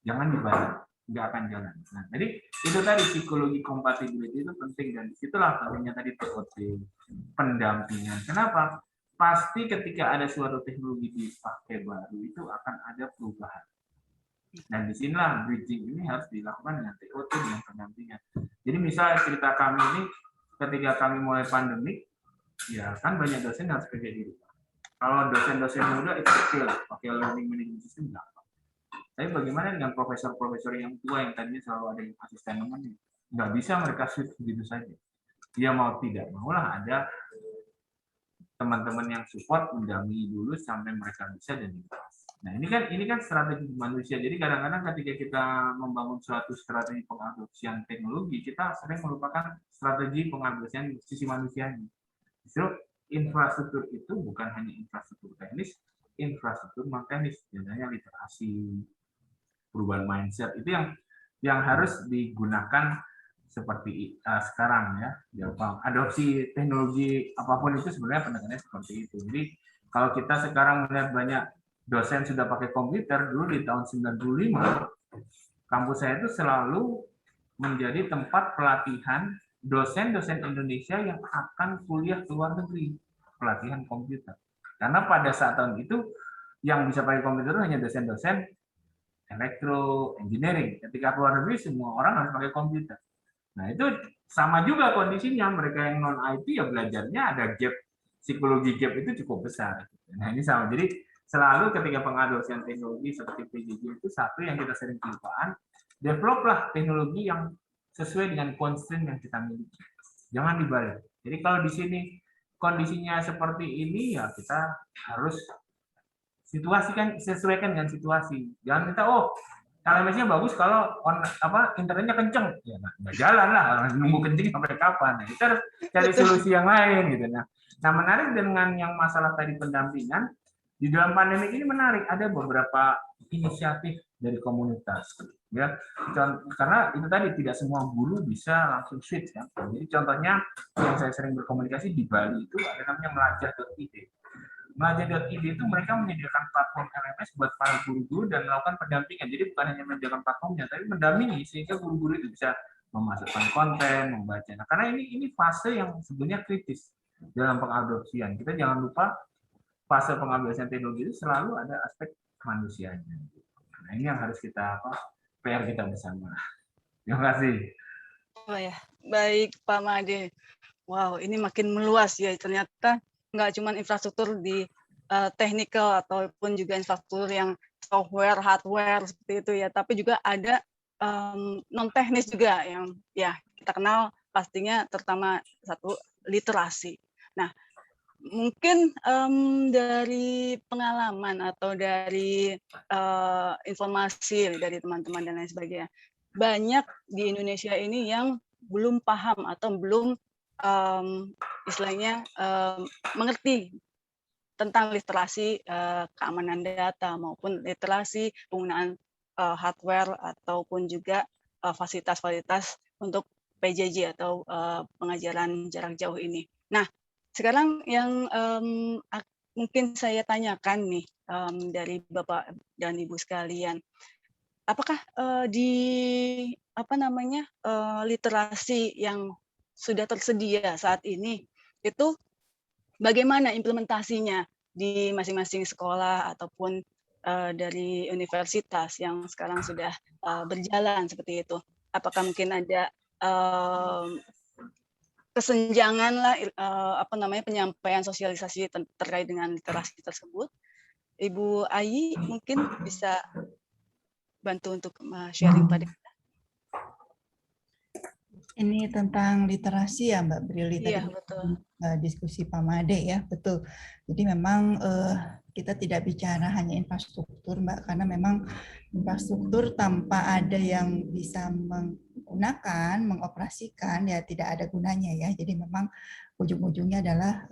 Jangan dibalik, nggak akan jalan. Nah, jadi itu tadi psikologi compatibility itu penting dan disitulah pentingnya tadi TOT, pendampingan. Kenapa? Pasti ketika ada suatu teknologi dipakai baru itu akan ada perubahan. Dan disinilah bridging ini harus dilakukan dengan TOT dengan pendampingan. Jadi misalnya cerita kami ini ketika kami mulai pandemik, ya kan banyak dosen harus kerja di rumah. Kalau dosen-dosen muda itu kecil, pakai learning management system gampang. Tapi bagaimana dengan profesor-profesor yang tua yang tadinya selalu ada yang asisten nemenin? Nggak bisa mereka switch begitu saja. Dia mau tidak maulah ada teman-teman yang support mendampingi dulu sampai mereka bisa dan ikhlas. Nah ini kan strategi manusia. Jadi kadang-kadang ketika kita membangun suatu strategi pengadopsian teknologi, kita sering melupakan strategi pengadopsian sisi manusianya. Justru infrastruktur itu bukan hanya infrastruktur teknis, infrastruktur non teknis, biasanya literasi, perubahan mindset itu yang harus digunakan seperti sekarang ya. Adopsi teknologi apapun itu sebenarnya pendekatannya seperti itu. Jadi kalau kita sekarang melihat banyak dosen sudah pakai komputer, dulu di tahun 95 kampus saya itu selalu menjadi tempat pelatihan dosen-dosen Indonesia yang akan kuliah ke luar negeri, pelatihan komputer. Karena pada saat tahun itu yang bisa pakai komputer itu hanya dosen-dosen elektro, engineering. Ketika keluar negeri semua orang harus pakai komputer. Nah itu sama juga kondisinya, mereka yang non IT ya belajarnya ada gap, psikologi gap itu cukup besar. Nah ini sama, jadi selalu ketika pengadopsian teknologi seperti PJJ itu satu yang kita sering kelupaan, developlah teknologi yang sesuai dengan constraint yang kita miliki. Jangan dibalik. Jadi kalau di sini kondisinya seperti ini ya kita harus situasikan, sesuaikan dengan situasi. Jangan kita LMS-nya bagus kalau internetnya kenceng, ya nggak jalan lah, nunggu kenceng sampai kapan? Nah, kita harus cari solusi yang lain gitu. Nah menarik dengan yang masalah tadi pendampingan di dalam pandemi ini menarik, ada beberapa inisiatif dari komunitas, ya. Karena itu tadi tidak semua guru bisa langsung switch ya. Jadi contohnya yang saya sering berkomunikasi di Bali itu ada namanya melajah.id. Melajah.id itu mereka menyediakan platform LMS buat para guru-guru dan melakukan pendampingan. Jadi bukan hanya menyediakan platformnya, tapi mendampingi sehingga guru-guru itu bisa memasukkan konten, membaca. Nah, karena ini fase yang sebenarnya kritis dalam pengadopsian. Kita jangan lupa fase pengadopsian teknologi itu selalu ada aspek manusianya. Nah, ini yang harus kita PR kita bersama. Terima kasih. Oh ya, baik Pak Made. Wow, ini makin meluas ya. Ternyata nggak cuma infrastruktur di technical ataupun juga infrastruktur yang software, hardware seperti itu ya, tapi juga ada non teknis juga yang ya kita kenal pastinya, terutama satu literasi. Nah, mungkin dari pengalaman atau dari informasi dari teman-teman dan lain sebagainya, banyak di Indonesia ini yang belum paham atau belum istilahnya mengerti tentang literasi keamanan data maupun literasi penggunaan hardware ataupun juga fasilitas-fasilitas untuk PJJ atau pengajaran jarak jauh ini. Nah, sekarang yang mungkin saya tanyakan nih dari Bapak dan Ibu sekalian, apakah di literasi yang sudah tersedia saat ini itu bagaimana implementasinya di masing-masing sekolah ataupun dari universitas yang sekarang sudah berjalan seperti itu? Apakah mungkin ada kesenjangan lah penyampaian sosialisasi terkait dengan literasi tersebut? Ibu Ayi mungkin bisa bantu untuk sharing pada kita. Ini tentang literasi ya Mbak Brili, Iya, tadi betul. Diskusi Pak Made ya, betul. Jadi memang kita tidak bicara hanya infrastruktur Mbak, karena memang infrastruktur tanpa ada yang bisa menggunakan, mengoperasikan ya tidak ada gunanya ya. Jadi memang ujung-ujungnya adalah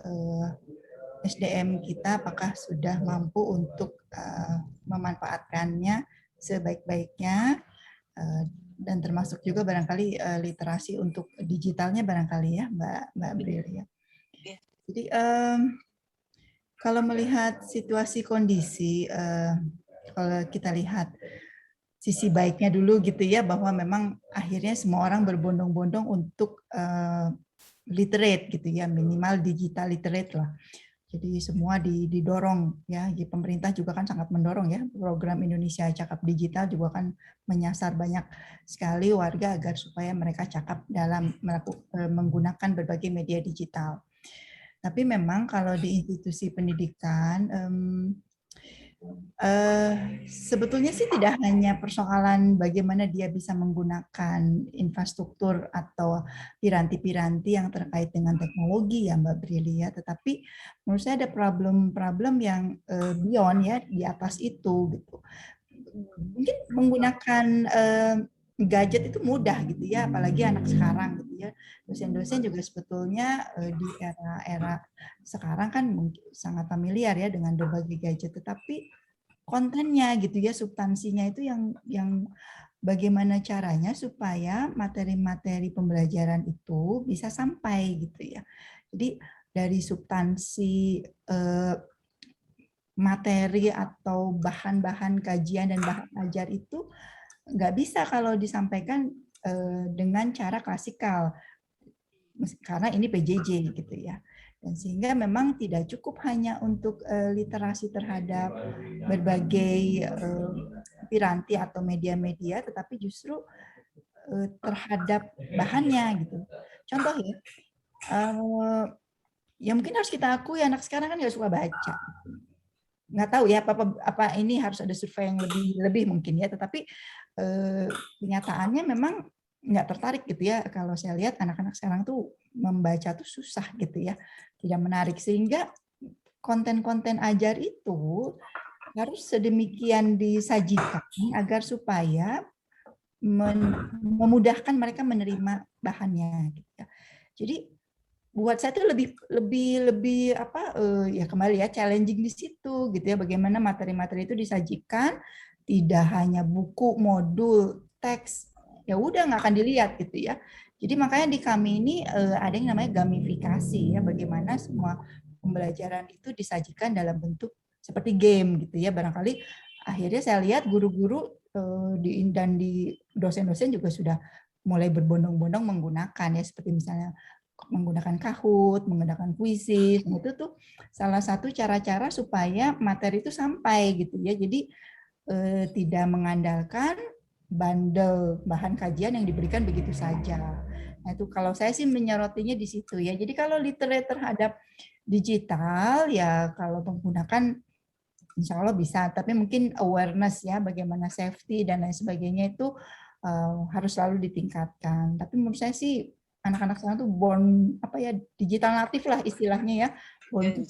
SDM kita apakah sudah mampu untuk memanfaatkannya sebaik-baiknya, dan termasuk juga barangkali literasi untuk digitalnya barangkali ya Mbak Brili ya. Jadi kalau melihat situasi kondisi, kalau kita lihat sisi baiknya dulu gitu ya, bahwa memang akhirnya semua orang berbondong-bondong untuk literate gitu ya, minimal digital literate lah. Jadi semua didorong ya, jadi pemerintah juga kan sangat mendorong ya, program Indonesia Cakap Digital juga kan menyasar banyak sekali warga agar supaya mereka cakap dalam menggunakan berbagai media digital. Tapi memang kalau di institusi pendidikan, sebetulnya sih tidak hanya persoalan bagaimana dia bisa menggunakan infrastruktur atau piranti-piranti yang terkait dengan teknologi ya Mbak Brilia, tetapi menurut saya ada problem-problem yang beyond ya, di atas itu gitu. Mungkin menggunakan gadget itu mudah gitu ya, apalagi anak sekarang gitu ya. Dosen-dosen juga sebetulnya di era sekarang kan sangat familiar ya dengan berbagai gadget, tetapi kontennya gitu ya, substansinya itu yang bagaimana caranya supaya materi-materi pembelajaran itu bisa sampai gitu ya. Jadi dari substansi materi atau bahan-bahan kajian dan bahan ajar itu nggak bisa kalau disampaikan dengan cara klasikal, karena ini PJJ gitu ya. Dan sehingga memang tidak cukup hanya untuk literasi terhadap berbagai piranti atau media-media, tetapi justru terhadap bahannya gitu. Contoh ya, ya mungkin harus kita akui anak sekarang kan nggak suka baca. Nggak tahu ya apa ini harus ada survei yang lebih mungkin ya, tetapi kenyataannya memang nggak tertarik gitu ya. Kalau saya lihat anak-anak sekarang tuh membaca tuh susah gitu ya, tidak menarik, sehingga konten-konten ajar itu harus sedemikian disajikan agar supaya memudahkan mereka menerima bahannya gitu ya. Jadi buat saya itu lebih apa ya, kembali ya, challenging di situ gitu ya, bagaimana materi-materi itu disajikan tidak hanya buku, modul, teks, ya udah nggak akan dilihat gitu ya. Jadi makanya di kami ini ada yang namanya gamifikasi ya, bagaimana semua pembelajaran itu disajikan dalam bentuk seperti game gitu ya. Barangkali akhirnya saya lihat guru-guru dan di dosen-dosen juga sudah mulai berbondong-bondong menggunakan ya, seperti misalnya menggunakan Kahoot, menggunakan kuisis, itu tuh salah satu cara-cara supaya materi itu sampai gitu ya. Jadi tidak mengandalkan bundle bahan kajian yang diberikan begitu saja. Nah itu kalau saya sih menyorotinya di situ ya. Jadi kalau literate terhadap digital ya, kalau menggunakan insya Allah bisa, tapi mungkin awareness ya, bagaimana safety dan lain sebagainya itu harus selalu ditingkatkan. Tapi menurut saya sih anak-anak sekarang tuh born apa ya, digital natif lah istilahnya ya, born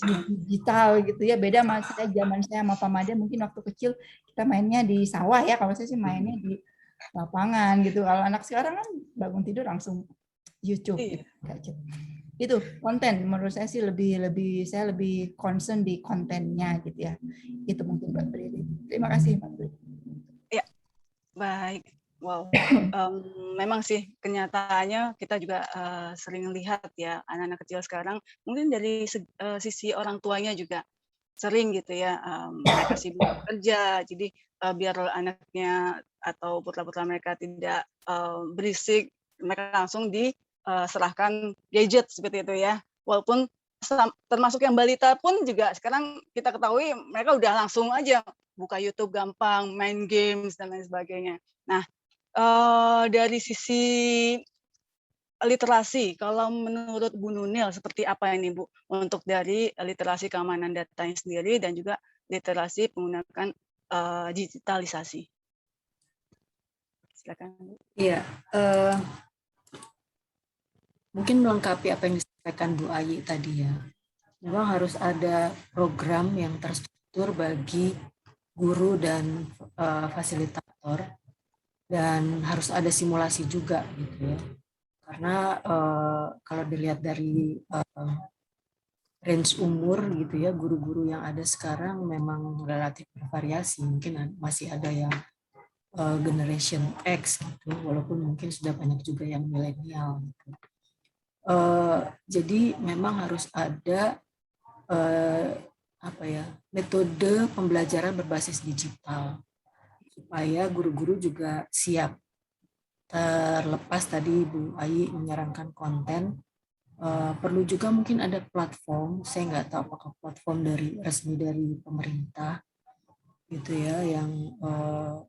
digital gitu ya. Beda sama saya, zaman saya sama Pak Made mungkin waktu kecil kita mainnya di sawah ya, kalau saya sih mainnya di lapangan gitu. Kalau anak sekarang kan bangun tidur langsung YouTube gitu. Itu konten menurut saya sih saya lebih concern di kontennya gitu ya. Itu mungkin Mbak Brili. Terima kasih Mbak Brili. Ya, baik. Wow, memang sih kenyataannya kita juga sering lihat ya, anak-anak kecil sekarang mungkin dari sisi orang tuanya juga sering gitu ya, mereka sibuk kerja, jadi biar anaknya atau putra-putra mereka tidak berisik, mereka langsung diserahkan gadget seperti itu ya. Walaupun termasuk yang balita pun juga sekarang kita ketahui mereka udah langsung aja buka YouTube gampang, main games dan lain sebagainya. Nah, dari sisi literasi, kalau menurut Bu Nunil seperti apa ini Bu, untuk dari literasi keamanan datanya sendiri dan juga literasi menggunakan digitalisasi? Silakan Bu. Iya, mungkin melengkapi apa yang disampaikan Bu Ayi tadi ya. Memang harus ada program yang terstruktur bagi guru dan fasilitator, dan harus ada simulasi juga gitu ya. Karena kalau dilihat dari range umur gitu ya, guru-guru yang ada sekarang memang relatif bervariasi. Mungkin masih ada yang generation X gitu, walaupun mungkin sudah banyak juga yang milenial gitu. Jadi memang harus ada metode pembelajaran berbasis digital supaya guru-guru juga siap. Terlepas tadi Bu Ayi menyarankan konten, perlu juga mungkin ada platform, saya nggak tahu apakah platform resmi dari pemerintah gitu ya, yang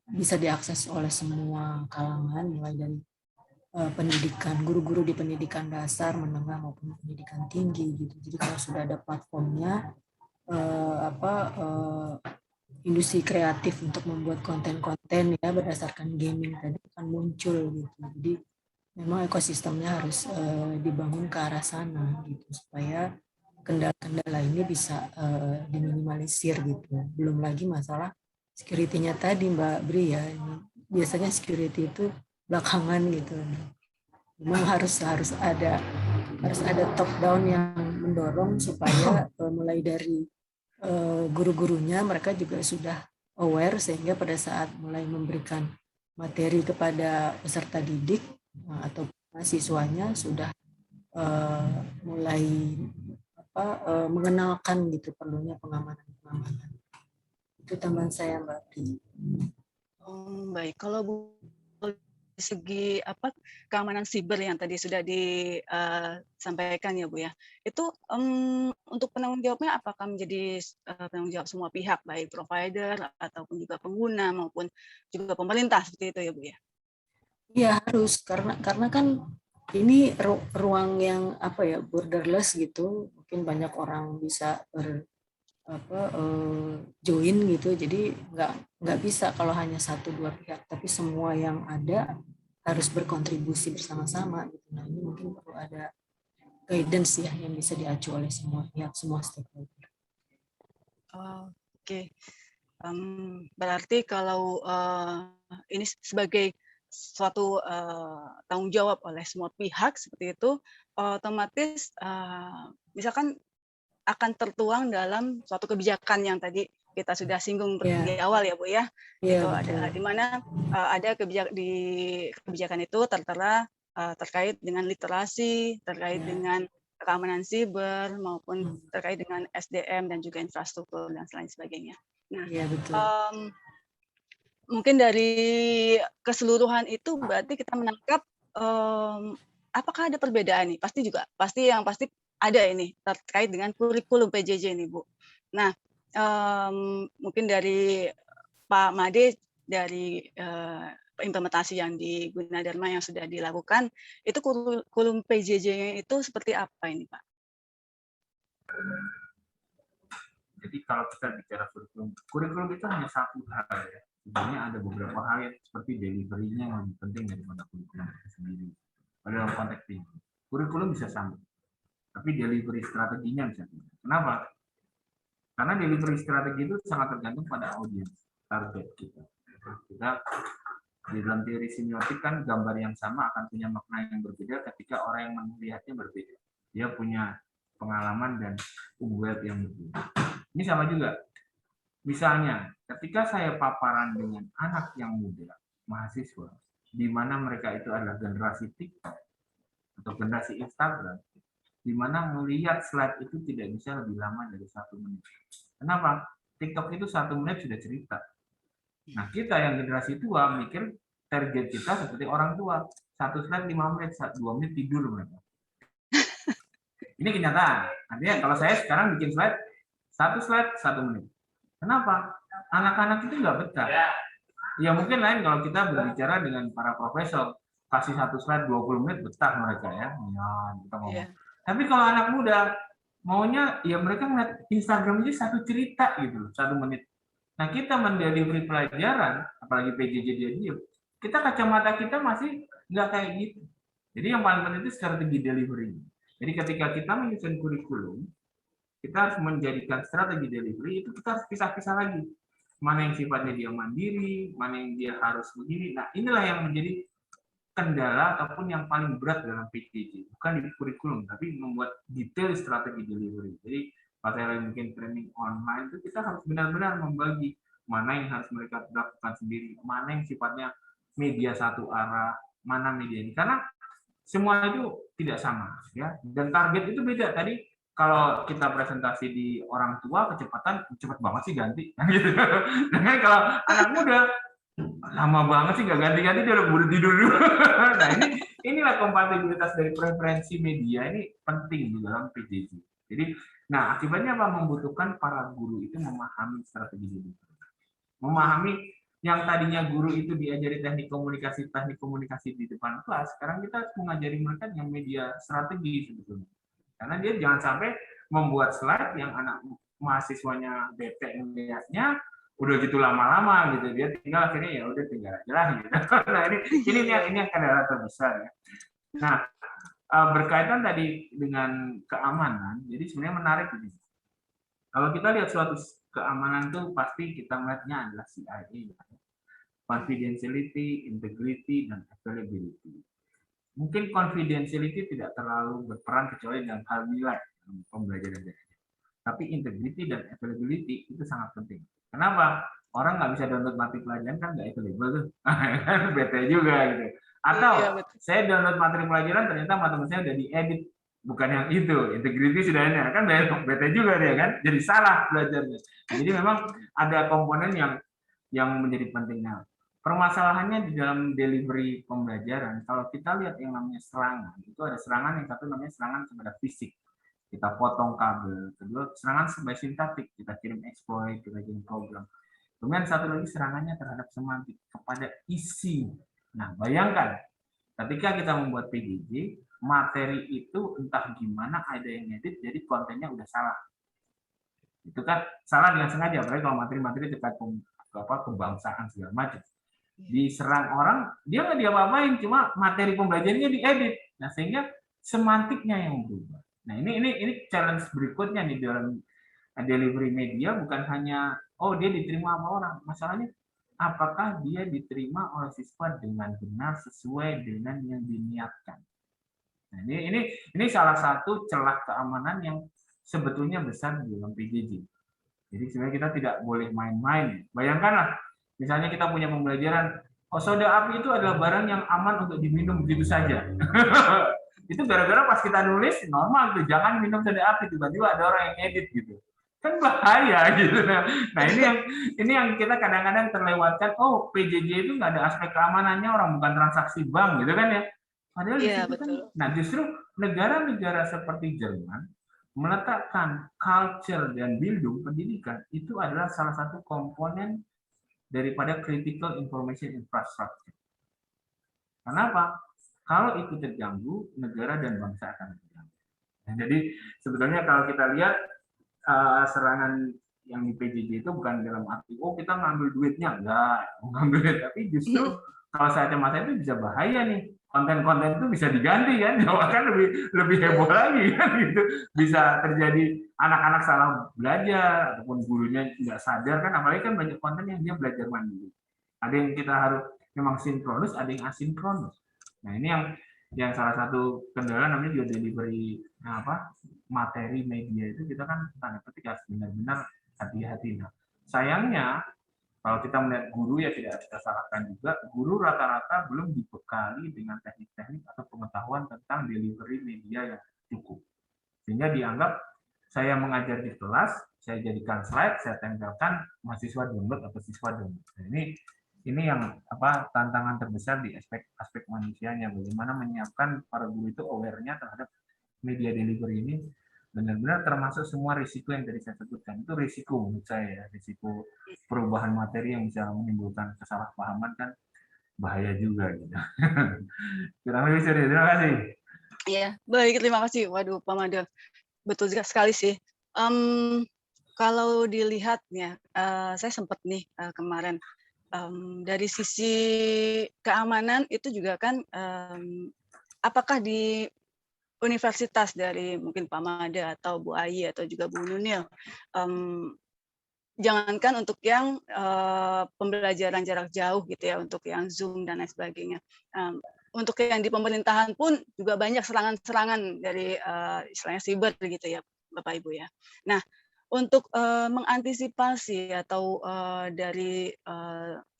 bisa diakses oleh semua kalangan, mulai dari pendidikan, guru-guru di pendidikan dasar, menengah maupun pendidikan tinggi gitu. Jadi kalau sudah ada platformnya, industri kreatif untuk membuat konten-konten ya berdasarkan gaming tadi akan muncul gitu. Jadi memang ekosistemnya harus dibangun ke arah sana gitu supaya kendala-kendala ini bisa diminimalisir gitu. Belum lagi masalah security-nya tadi Mbak Bri ya. Biasanya security itu belakangan gitu. Memang harus ada top down yang mendorong supaya mulai dari guru-gurunya mereka juga sudah aware sehingga pada saat mulai memberikan materi kepada peserta didik atau mahasiswanya sudah mulai mengenalkan gitu perlunya pengamanan. Itu tambahan saya Mbak Pri. Baik, kalau Bu dari segi keamanan siber yang tadi sudah disampaikan ya Bu ya, itu untuk penanggung jawabnya apakah menjadi penanggung jawab semua pihak, baik provider ataupun juga pengguna maupun juga pemerintah seperti itu ya Bu ya? Iya harus karena kan ini ruang yang borderless gitu, mungkin banyak orang bisa join gitu, jadi nggak bisa kalau hanya 1-2 pihak, tapi semua yang ada harus berkontribusi bersama-sama gitu. Nah ini mungkin perlu ada guidance ya yang bisa diacu oleh semua pihak, semua stakeholder. Oke, berarti kalau ini sebagai suatu tanggung jawab oleh semua pihak seperti itu, otomatis misalkan akan tertuang dalam suatu kebijakan yang tadi kita sudah singgung di awal ya Bu ya. Itu ada di mana ada kebijakan itu tertera terkait dengan literasi, terkait dengan keamanan siber maupun terkait dengan SDM dan juga infrastruktur dan lain sebagainya. Nah, mungkin dari keseluruhan itu berarti kita menangkap apakah ada perbedaan nih? Pasti ada ini terkait dengan kurikulum PJJ ini Bu. Nah, mungkin dari Pak Made dari implementasi yang di Gunadarma yang sudah dilakukan, itu kurikulum PJJ itu seperti apa ini Pak? Jadi kalau kita bicara kurikulum itu hanya satu hal ya. Sebenarnya ada beberapa hal yang seperti delivery-nya yang lebih penting daripada kurikulum itu sendiri. Dalam konteks ini, kurikulum bisa sama, tapi delivery strateginya bisa beda. Kenapa? Karena delivery strategi itu sangat tergantung pada audiens target kita. Kita di dalam teori semiotik kan gambar yang sama akan punya makna yang berbeda ketika orang yang melihatnya berbeda. Dia punya pengalaman dan web yang berbeda. Ini sama juga. Misalnya, ketika saya paparan dengan anak yang muda, mahasiswa, di mana mereka itu adalah generasi TikTok atau generasi Instagram, di mana melihat slide itu tidak bisa lebih lama dari 1 menit. Kenapa? TikTok itu 1 menit sudah cerita. Nah, kita yang generasi tua mikir target kita seperti orang tua. 1 slide 5 menit, 2 menit tidur mereka. Ini kenyataan. Artinya kalau saya sekarang bikin slide, 1 slide 1 menit. Kenapa? Anak-anak itu nggak betah. Ya mungkin lain kalau kita berbicara dengan para profesor, kasih 1 slide 20 menit betah mereka ya. Ya kita ngomong. Tapi kalau anak muda, maunya ya mereka ngeliat Instagram aja 1 cerita gitu, 1 menit. Nah kita mendelivery pelajaran, apalagi PJJ dia diem, kita kacamata kita masih nggak kayak gitu. Jadi yang paling penting itu strategi delivery. Jadi ketika kita menyusun kurikulum, kita harus menjadikan strategi delivery itu kita harus pisah-pisah lagi. Mana yang sifatnya dia mandiri, mana yang dia harus begini. Nah inilah yang menjadi kendala ataupun yang paling berat dalam PJJ. Bukan di kurikulum, tapi membuat detail strategi delivery. Jadi pas saya mungkin training online itu kita harus benar-benar membagi mana yang harus mereka lakukan sendiri, mana yang sifatnya media satu arah, mana media ini. Karena semua itu tidak sama ya, dan target itu beda. Tadi kalau kita presentasi di orang tua kecepatan cepat banget sih ganti gitu. Dengan kalau anak muda lama banget sih nggak ganti-ganti dia udah buru tidur dulu. Nah inilah kompatibilitas dari preferensi media ini penting di dalam PJJ. Jadi nah akibatnya apa? Membutuhkan para guru itu memahami strategi delivery, memahami Yang tadinya guru itu diajari teknik komunikasi di depan kelas, sekarang kita harus mengajari mereka yang media strategi sebetulnya. Karena dia jangan sampai membuat slide yang anak mahasiswanya bete melihatnya, udah gitu lama-lama gitu, dia tinggal akhirnya ya udah tinggal aja lah gitu. Nah ini yang kendala terbesar ya. Nah berkaitan tadi dengan keamanan, jadi sebenarnya menarik ini. Kalau kita lihat suatu keamanan tuh pasti kita melihatnya adalah CIA. Confidentiality, integrity, dan availability. Mungkin confidentiality tidak terlalu berperan kecuali dalam hal nilai pembelajaran. Tapi integrity dan availability itu sangat penting. Kenapa? Orang nggak bisa download materi pelajaran kan nggak available tuh. Kan bete juga gitu. Atau saya download materi pelajaran ternyata materi saya udah diedit. Bukan yang itu, integrity sudah ada. Kan bete juga dia kan. Jadi salah belajarnya. Jadi memang ada komponen yang menjadi pentingnya. Permasalahannya di dalam delivery pembelajaran, kalau kita lihat yang namanya serangan, itu ada serangan yang satu namanya serangan kepada fisik. Kita potong kabel. Kedua, serangan sebagai sintaktik. Kita kirim exploit, kita kirim program. Kemudian satu lagi serangannya terhadap semantik, kepada isi. Nah, bayangkan, ketika kita membuat PJJ, materi itu entah gimana ada yang edit, jadi kontennya udah salah. Itu kan salah dengan sengaja, apalagi kalau materi-materi terkait kebangsaan segala macam. Diserang orang, dia nggak diapa-apain, cuma materi pembelajarannya diedit. Nah, sehingga semantiknya yang berubah. Nah, ini challenge berikutnya di dalam delivery media, bukan hanya dia diterima sama orang. Masalahnya apakah dia diterima oleh siswa dengan benar sesuai dengan yang diniatkan. Nah, ini salah satu celah keamanan yang sebetulnya besar di dalam PJJ. Jadi sebenarnya kita tidak boleh main-main. Bayangkanlah, misalnya kita punya pembelajaran, soda api itu adalah barang yang aman untuk diminum begitu saja. Itu gara-gara pas kita nulis normal tuh, jangan minum soda api, tiba-tiba ada orang yang edit gitu. Kan bahaya gitu. Nah ini yang kita kadang-kadang terlewatkan. PJJ itu nggak ada aspek keamanannya, orang bukan transaksi bank gitu kan ya. Padahal di situ kan. Nah justru negara-negara seperti Jerman meletakkan culture dan Bildung pendidikan itu adalah salah satu komponen daripada critical information infrastructure. Kenapa? Kalau itu terganggu, negara dan bangsa akan terganggu. Nah, jadi sebetulnya kalau kita lihat serangan yang di PJJ itu bukan dalam arti kita ngambil duitnya, enggak ngambil duit, tapi justru kalau saya masa itu bisa bahaya nih. Konten-konten itu bisa diganti kan, bahkan lebih heboh lagi kan gitu. Bisa terjadi anak-anak salah belajar ataupun gurunya nggak sadar kan, apalagi kan banyak konten yang dia belajar mandiri. Ada yang kita harus memang sinkronus, ada yang asinkronus. Nah ini yang salah satu kendala namanya juga delivery materi media itu kita kan tanda petik harus benar-benar hati-hati. Nah sayangnya kalau kita melihat guru ya tidak kita salahkan juga, guru rata-rata belum dibekali dengan teknik-teknik atau pengetahuan tentang delivery media yang cukup. Sehingga dianggap saya mengajar di kelas, saya jadikan slide, saya tempelkan, mahasiswa download atau siswa download. Nah, ini yang tantangan terbesar di aspek manusianya, bagaimana menyiapkan para guru itu aware-nya terhadap media delivery ini benar-benar termasuk semua risiko yang tadi saya sebutkan. Itu risiko menurut saya, risiko perubahan materi yang bisa menimbulkan kesalahpahaman kan bahaya juga gitu. Kurang lebih serius. Terima kasih. Iya, baik, terima kasih. Waduh, Pak Made, betul sekali sih. Kalau dilihat ya, saya sempat nih kemarin dari sisi keamanan itu juga kan, apakah di universitas dari mungkin Pak Made atau Bu Ayi atau juga Bu Nunil, jangankan untuk yang pembelajaran jarak jauh gitu ya, untuk yang Zoom dan lain sebagainya. Untuk yang di pemerintahan pun juga banyak serangan-serangan dari istilahnya siber gitu ya, Bapak Ibu ya. Nah, untuk mengantisipasi atau dari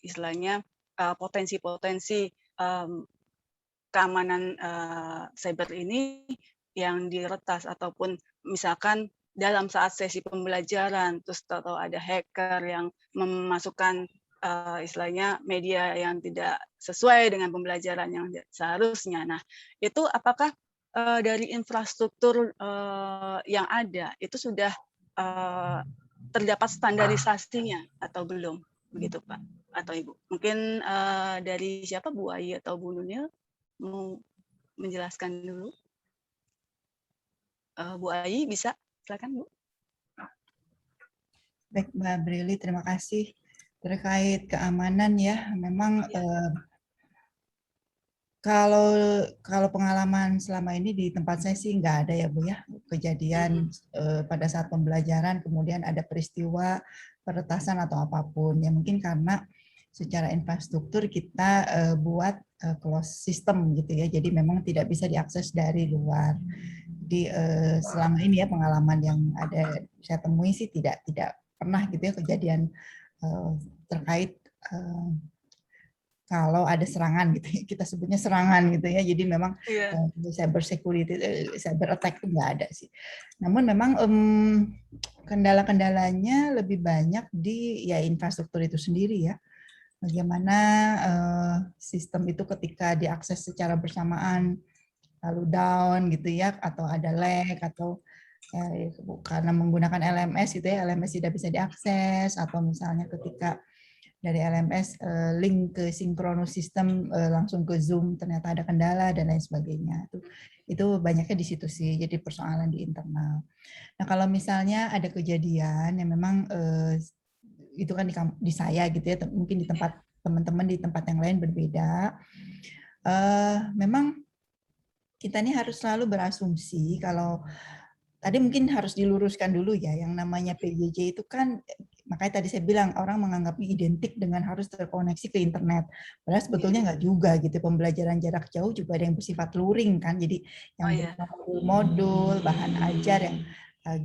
istilahnya potensi-potensi keamanan cyber ini yang diretas ataupun misalkan dalam saat sesi pembelajaran terus atau ada hacker yang memasukkan istilahnya media yang tidak sesuai dengan pembelajaran yang seharusnya. Nah, itu apakah dari infrastruktur yang ada itu sudah terdapat standarisasinya atau belum? begitu Pak atau Ibu. Mungkin dari siapa, Bu Ayi atau Bu Nunil mau menjelaskan dulu? Bu Ayi bisa, silakan Bu. Baik Mbak Brili, terima kasih. Terkait keamanan ya, memang kalau pengalaman selama ini di tempat saya sih nggak ada ya Bu ya, kejadian pada saat pembelajaran kemudian ada peristiwa peretasan atau apapun. Ya mungkin karena secara infrastruktur kita buat closed system gitu ya, jadi memang tidak bisa diakses dari luar. Jadi selama ini ya pengalaman yang ada saya temui sih tidak pernah gitu ya kejadian terkait kalau ada serangan gitu ya, kita sebutnya serangan gitu ya, jadi memang cyber security, cyber attack itu nggak ada sih. Namun memang kendala-kendalanya lebih banyak di ya infrastruktur itu sendiri ya. Bagaimana sistem itu ketika diakses secara bersamaan lalu down gitu ya, atau ada lag atau karena menggunakan LMS gitu ya, LMS tidak bisa diakses, atau misalnya ketika dari LMS link ke sinkronus sistem langsung ke Zoom ternyata ada kendala dan lain sebagainya. Itu banyaknya di situ sih, jadi persoalan di internal. Nah kalau misalnya ada kejadian yang memang itu kan di saya gitu ya, mungkin di tempat teman-teman di tempat yang lain berbeda. Memang kita ini harus selalu berasumsi kalau tadi mungkin harus diluruskan dulu ya, yang namanya PJJ itu kan, makanya tadi saya bilang orang menganggapnya identik dengan harus terkoneksi ke internet. Padahal sebetulnya nggak juga gitu, pembelajaran jarak jauh juga ada yang bersifat luring kan, jadi yang modul, bahan ajar, yang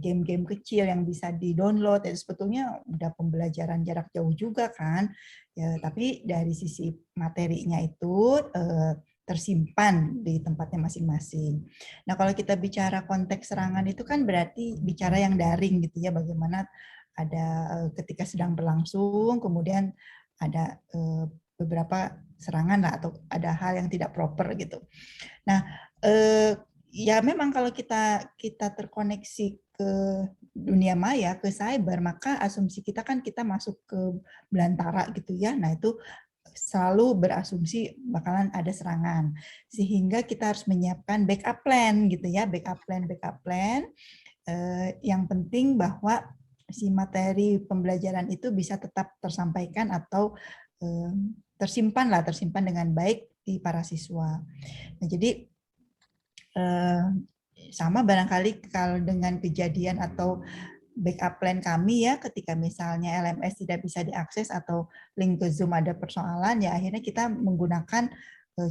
game-game kecil yang bisa di-download, itu sebetulnya udah pembelajaran jarak jauh juga kan. Ya, tapi dari sisi materinya itu tersimpan di tempatnya masing-masing. Nah, kalau kita bicara konteks serangan itu kan berarti bicara yang daring gitu ya, bagaimana ada ketika sedang berlangsung, kemudian ada beberapa serangan lah, atau ada hal yang tidak proper gitu. Nah, ya memang kalau kita terkoneksi ke dunia maya, ke cyber, maka asumsi kita kan kita masuk ke belantara gitu ya. Nah, itu selalu berasumsi bakalan ada serangan, sehingga kita harus menyiapkan backup plan gitu ya, backup plan. Yang penting bahwa si materi pembelajaran itu bisa tetap tersampaikan atau tersimpan dengan baik di para siswa. Nah, jadi sama barangkali kalau dengan kejadian atau backup plan kami ya, ketika misalnya LMS tidak bisa diakses atau link ke Zoom ada persoalan, ya akhirnya kita menggunakan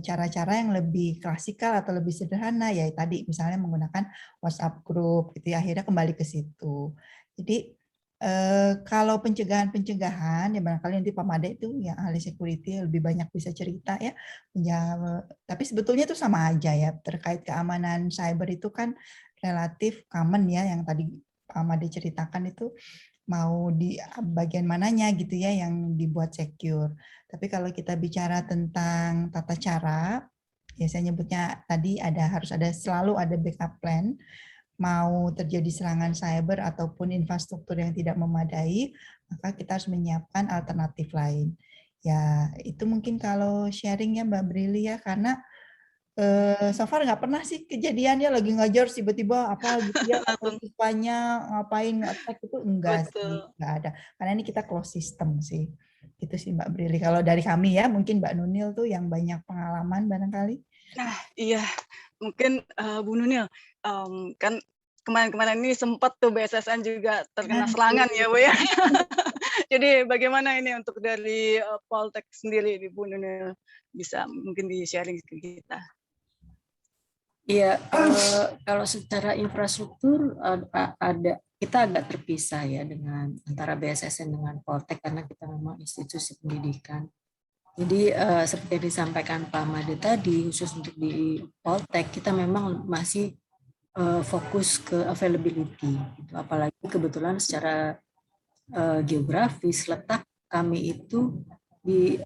cara-cara yang lebih klasikal atau lebih sederhana, ya tadi misalnya menggunakan WhatsApp group gitu ya, akhirnya kembali ke situ. Jadi kalau pencegahan ya barangkali nanti Pak Made itu yang ahli security lebih banyak bisa cerita ya. Tapi sebetulnya itu sama aja ya, terkait keamanan cyber itu kan relatif common ya, yang tadi Pak Made ceritakan itu mau di bagian mananya gitu ya yang dibuat secure. Tapi kalau kita bicara tentang tata cara, ya saya nyebutnya tadi harus selalu ada backup plan. Mau terjadi serangan cyber ataupun infrastruktur yang tidak memadai, maka kita harus menyiapkan alternatif lain. Ya, itu mungkin kalau sharing ya Mbak Brili ya, karena so far nggak pernah sih kejadiannya lagi ngajar tiba-tiba apa gitu ya, atau siswanya ngapain nge-attack, itu enggak sih, nggak ada. Karena ini kita close system sih. Itu sih Mbak Brili. Kalau dari kami ya, mungkin Mbak Nunil tuh yang banyak pengalaman barangkali. Nah, iya. Mungkin Bu Nunil, kan kemarin-kemarin ini sempat tuh BSSN juga terkena serangan ya Bu ya. Jadi bagaimana ini untuk dari Poltek sendiri di Bu Nunil, bisa mungkin di-sharing ke kita? Iya, kalau secara infrastruktur kita agak terpisah ya dengan antara BSSN dengan Poltek karena kita memang institusi pendidikan. Jadi seperti yang disampaikan Pak Made tadi, khusus untuk di Poltek kita memang masih fokus ke availability. Gitu. Apalagi kebetulan secara geografis letak kami itu di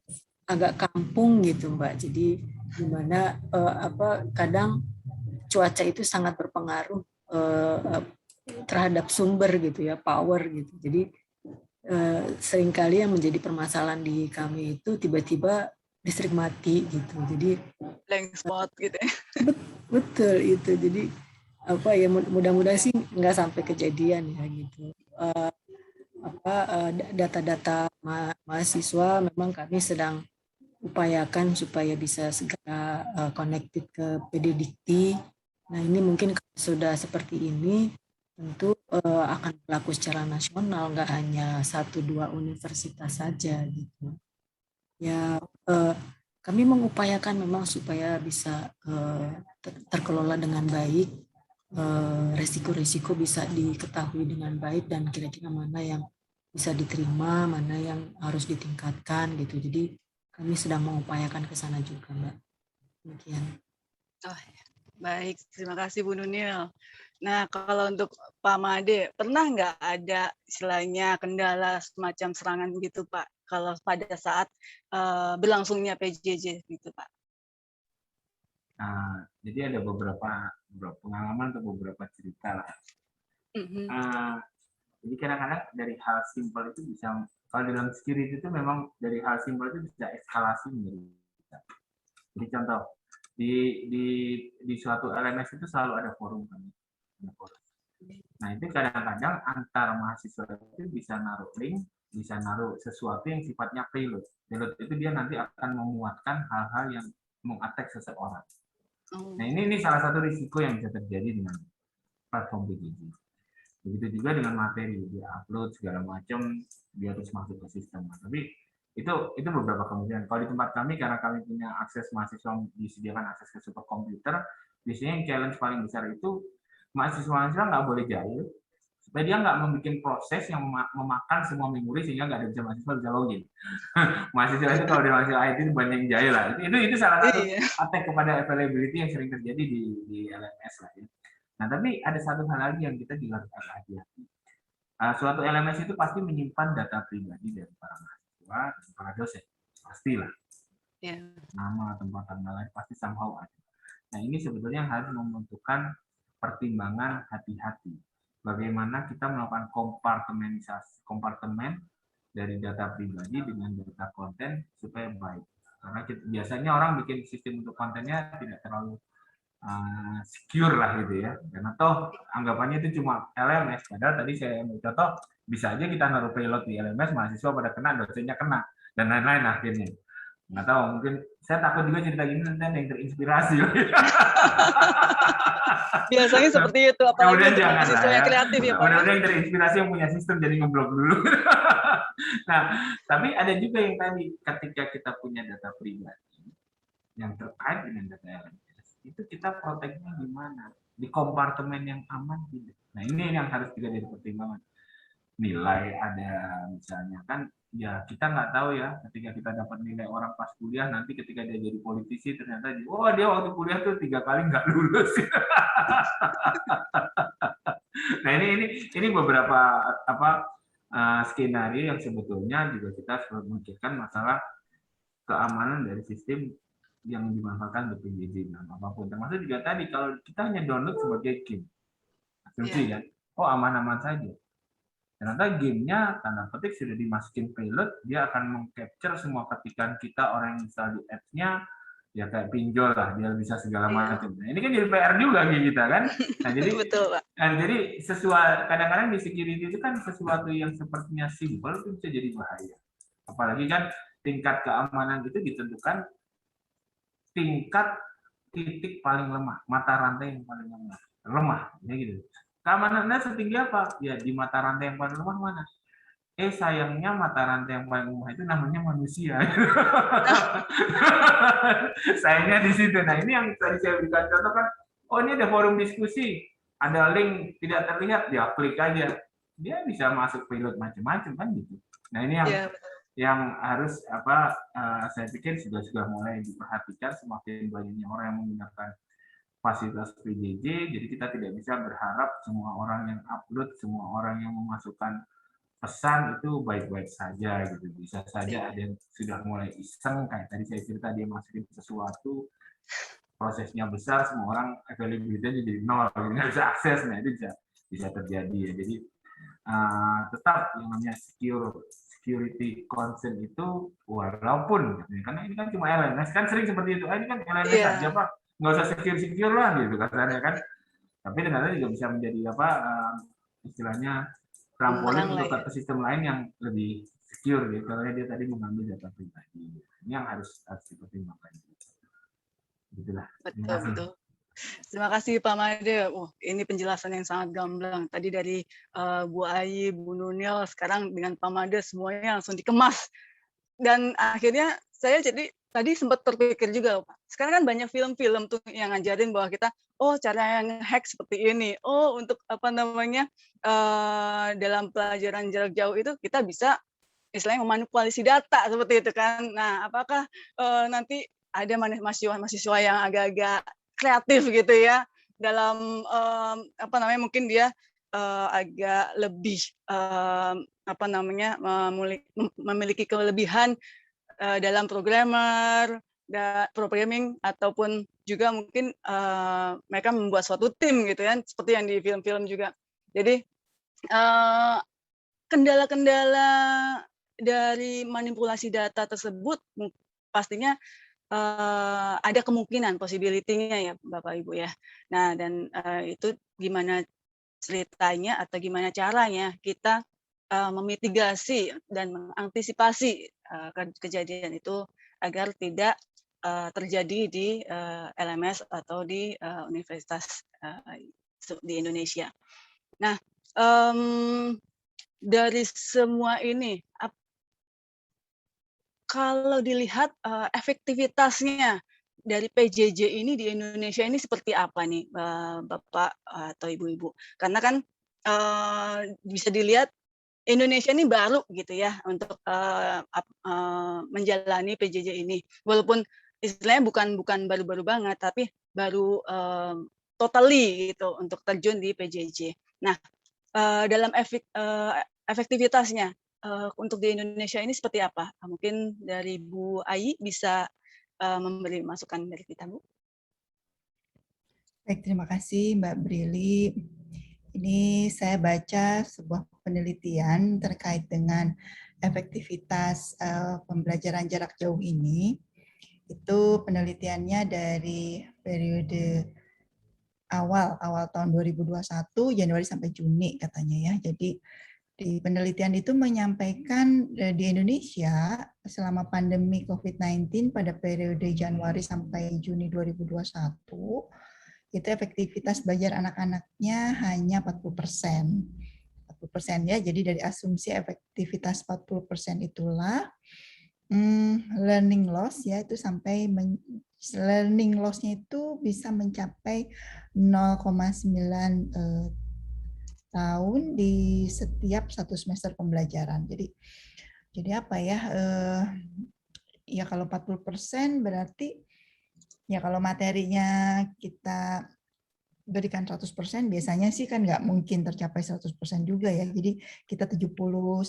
agak kampung gitu Mbak. Jadi di mana kadang cuaca itu sangat berpengaruh terhadap sumber gitu ya, power gitu. Jadi seringkali yang menjadi permasalahan di kami itu tiba-tiba listrik mati gitu. Jadi blank spot gitu ya. betul itu. Jadi apa ya, mudah-mudahan sih nggak sampai kejadian ya gitu. Data-data mahasiswa memang kami sedang upayakan supaya bisa segera connected ke PDDikti. Nah ini mungkin kalau sudah seperti ini tentu akan berlaku secara nasional, nggak hanya 1-2 universitas saja gitu. Ya kami mengupayakan memang supaya bisa terkelola dengan baik, risiko-risiko bisa diketahui dengan baik dan kira-kira mana yang bisa diterima, mana yang harus ditingkatkan gitu. Jadi kami sedang mengupayakan ke sana juga, Mbak. Demikian. Oh, baik, terima kasih Bu Nunil. Nah, kalau untuk Pak Made, pernah nggak ada istilahnya kendala semacam serangan gitu, Pak? Kalau pada saat berlangsungnya PJJ gitu, Pak? Nah, jadi ada beberapa pengalaman atau beberapa cerita lah. Jadi kadang-kadang dari hal simpel itu bisa, kalau dalam security itu memang dari hal simpel itu bisa eskalasi menjadi. Jadi contoh di suatu LMS itu selalu ada forum kan. Nah itu kadang-kadang antar mahasiswa itu bisa naruh link, bisa naruh sesuatu yang sifatnya payload. Payload itu dia nanti akan memuatkan hal-hal yang mengattack seseorang. Nah ini salah satu risiko yang bisa terjadi dengan platform PJJ. Begitu juga dengan materi, dia upload segala macam, dia terus masuk ke sistem. Tapi itu beberapa kemungkinan. Kalau di tempat kami, karena kami punya akses mahasiswa, disediakan akses ke superkomputer, biasanya yang challenge paling besar itu mahasiswa nggak boleh jahil, supaya dia nggak membuat proses yang memakan semua memori sehingga nggak ada bisa mahasiswa bisa login. Mahasiswa itu kalau di mahasiswa IT itu banyak yang jahil lah. Itu salah satu attack kepada availability yang sering terjadi di LMS lah ya. Nah, tapi ada satu hal lagi yang kita juga harus hati-hati. Suatu LMS itu pasti menyimpan data pribadi dari para mahasiswa dan para dosen. Pastilah. Nama, tempat tanggal lain pasti somehow ada. Nah, ini sebetulnya harus membentukkan pertimbangan hati-hati. Bagaimana kita melakukan kompartemen dari data pribadi dengan data konten supaya baik. Karena biasanya orang bikin sistem untuk kontennya tidak terlalu secure lah gitu ya. Karena toh anggapannya itu cuma LMS. Padahal tadi saya mau contoh, bisa aja kita naruh payload di LMS, mahasiswa pada kena, dosennya kena, dan lain-lain akhirnya. Nggak tahu, mungkin saya takut juga cerita gini nanti ada yang terinspirasi. Biasanya seperti itu, apalagi untuk mahasiswa yang kreatif ya Pak. Mudah-mudahan yang terinspirasi yang punya sistem jadi ngeblok dulu. Nah, tapi ada juga yang tadi, ketika kita punya data pribadi yang terkait dengan data LMS, itu kita proteknya di mana? Di kompartemen yang aman tidak? Nah, ini yang harus juga jadi pertimbangan. Nilai ada misalnya kan, ya kita nggak tahu ya ketika kita dapat nilai orang pas kuliah, nanti ketika dia jadi politisi ternyata dia waktu kuliah tuh 3 kali nggak lulus. Nah ini beberapa skenario yang sebetulnya juga kita harus memikirkan masalah keamanan dari sistem yang dimanfaatkan untuk PJJ dan apapun. Termasuk juga tadi kalau kita hanya download sebagai game, asumsi kan, aman-aman saja. Ternyata gamenya tanda petik sudah dimasukin payload, dia akan mengcapture semua ketikan kita, orang yang install di apps-nya, ya kayak pinjol lah, dia bisa segala macam. Nah, ini kan jadi PR juga kita kan. Nah, jadi betul, Pak. Jadi sesuatu kadang-kadang di security itu kan sesuatu yang sepertinya simpel itu bisa jadi bahaya. Apalagi kan tingkat keamanan itu ditentukan tingkat titik paling lemah, mata rantai yang paling lemah, ya gitu. Keamanannya setinggi apa? Ya di mata rantai yang paling lemah mana? Sayangnya mata rantai yang paling lemah itu namanya manusia. Sayangnya di situ. Nah ini yang tadi saya berikan contoh kan, ini ada forum diskusi, ada link tidak terlihat, dia klik aja, dia bisa masuk payload macam-macam kan gitu. Nah ini yang harus saya pikir sudah mulai diperhatikan, semakin banyaknya orang yang menggunakan fasilitas PJJ, jadi kita tidak bisa berharap semua orang yang upload, semua orang yang memasukkan pesan itu baik-baik saja gitu. Bisa saja ada yang sudah mulai iseng, kayak tadi saya cerita dia masukin sesuatu, prosesnya besar, semua orang availability-nya jadi nol, nggak bisa akses, nah itu bisa terjadi ya. Jadi tetap yang namanya security concern itu walaupun gitu ya, karena ini kan cuma LMS kan sering seperti itu, ini kan LMS Iya, aja Pak, nggak usah secure lah gitu kasarnya kan, tapi ternyata juga bisa menjadi apa istilahnya trampolin bumerang lah untuk ya. ke sistem lain yang lebih secure gitu, karena dia tadi mengambil data pribadi, ini yang harus dipertimbangkan. Gitulah. Terima Betul, kasih. betul. Terima kasih Pak Made. Ini penjelasan yang sangat gamblang. Tadi dari Bu Ayi, Bu Nunil, sekarang dengan Pak Made semuanya langsung dikemas. Dan akhirnya saya jadi tadi sempat terpikir juga, Pak. Sekarang kan banyak film-film tuh yang ngajarin bahwa kita, oh cara yang hack seperti ini. Oh untuk apa namanya dalam pelajaran jarak jauh itu kita bisa istilahnya memanipulasi data seperti itu kan. Nah, apakah nanti ada mahasiswa-mahasiswa yang agak-agak kreatif gitu ya dalam apa namanya mungkin dia agak lebih apa namanya memiliki kelebihan dalam programming ataupun juga mungkin mereka membuat suatu tim gitu kan seperti yang di film-film juga. Jadi kendala-kendala dari manipulasi data tersebut pastinya ada kemungkinan possibility-nya ya Bapak Ibu ya. Nah dan itu gimana ceritanya atau gimana caranya kita memitigasi dan mengantisipasi kejadian itu agar tidak terjadi di LMS atau di universitas di Indonesia. Nah, dari semua ini, kalau dilihat efektivitasnya dari PJJ ini di Indonesia ini seperti apa nih, Bapak atau Ibu-ibu? Karena kan bisa dilihat Indonesia ini baru gitu ya untuk menjalani PJJ ini. Walaupun istilahnya bukan baru-baru banget, tapi baru totally gitu untuk terjun di PJJ. Nah, dalam efektivitasnya untuk di Indonesia ini seperti apa? Mungkin dari Bu Ayi bisa memberi masukan dari kita, Bu. Baik, terima kasih Mbak Brili. Ini saya baca sebuah penelitian terkait dengan efektivitas pembelajaran jarak jauh ini. Itu penelitiannya dari periode awal tahun 2021 Januari sampai Juni katanya ya. Jadi di penelitian itu menyampaikan di Indonesia selama pandemi COVID-19 pada periode Januari sampai Juni 2021 itu efektivitas belajar anak-anaknya hanya 40%. 40% ya. Jadi dari asumsi efektivitas 40% itulah learning loss ya itu sampai learning loss-nya itu bisa mencapai 0,9 tahun di setiap satu semester pembelajaran. Jadi apa ya? Ya kalau 40% berarti ya kalau materinya kita berikan 100%, biasanya sih kan nggak mungkin tercapai 100% juga ya. Jadi kita 70-80%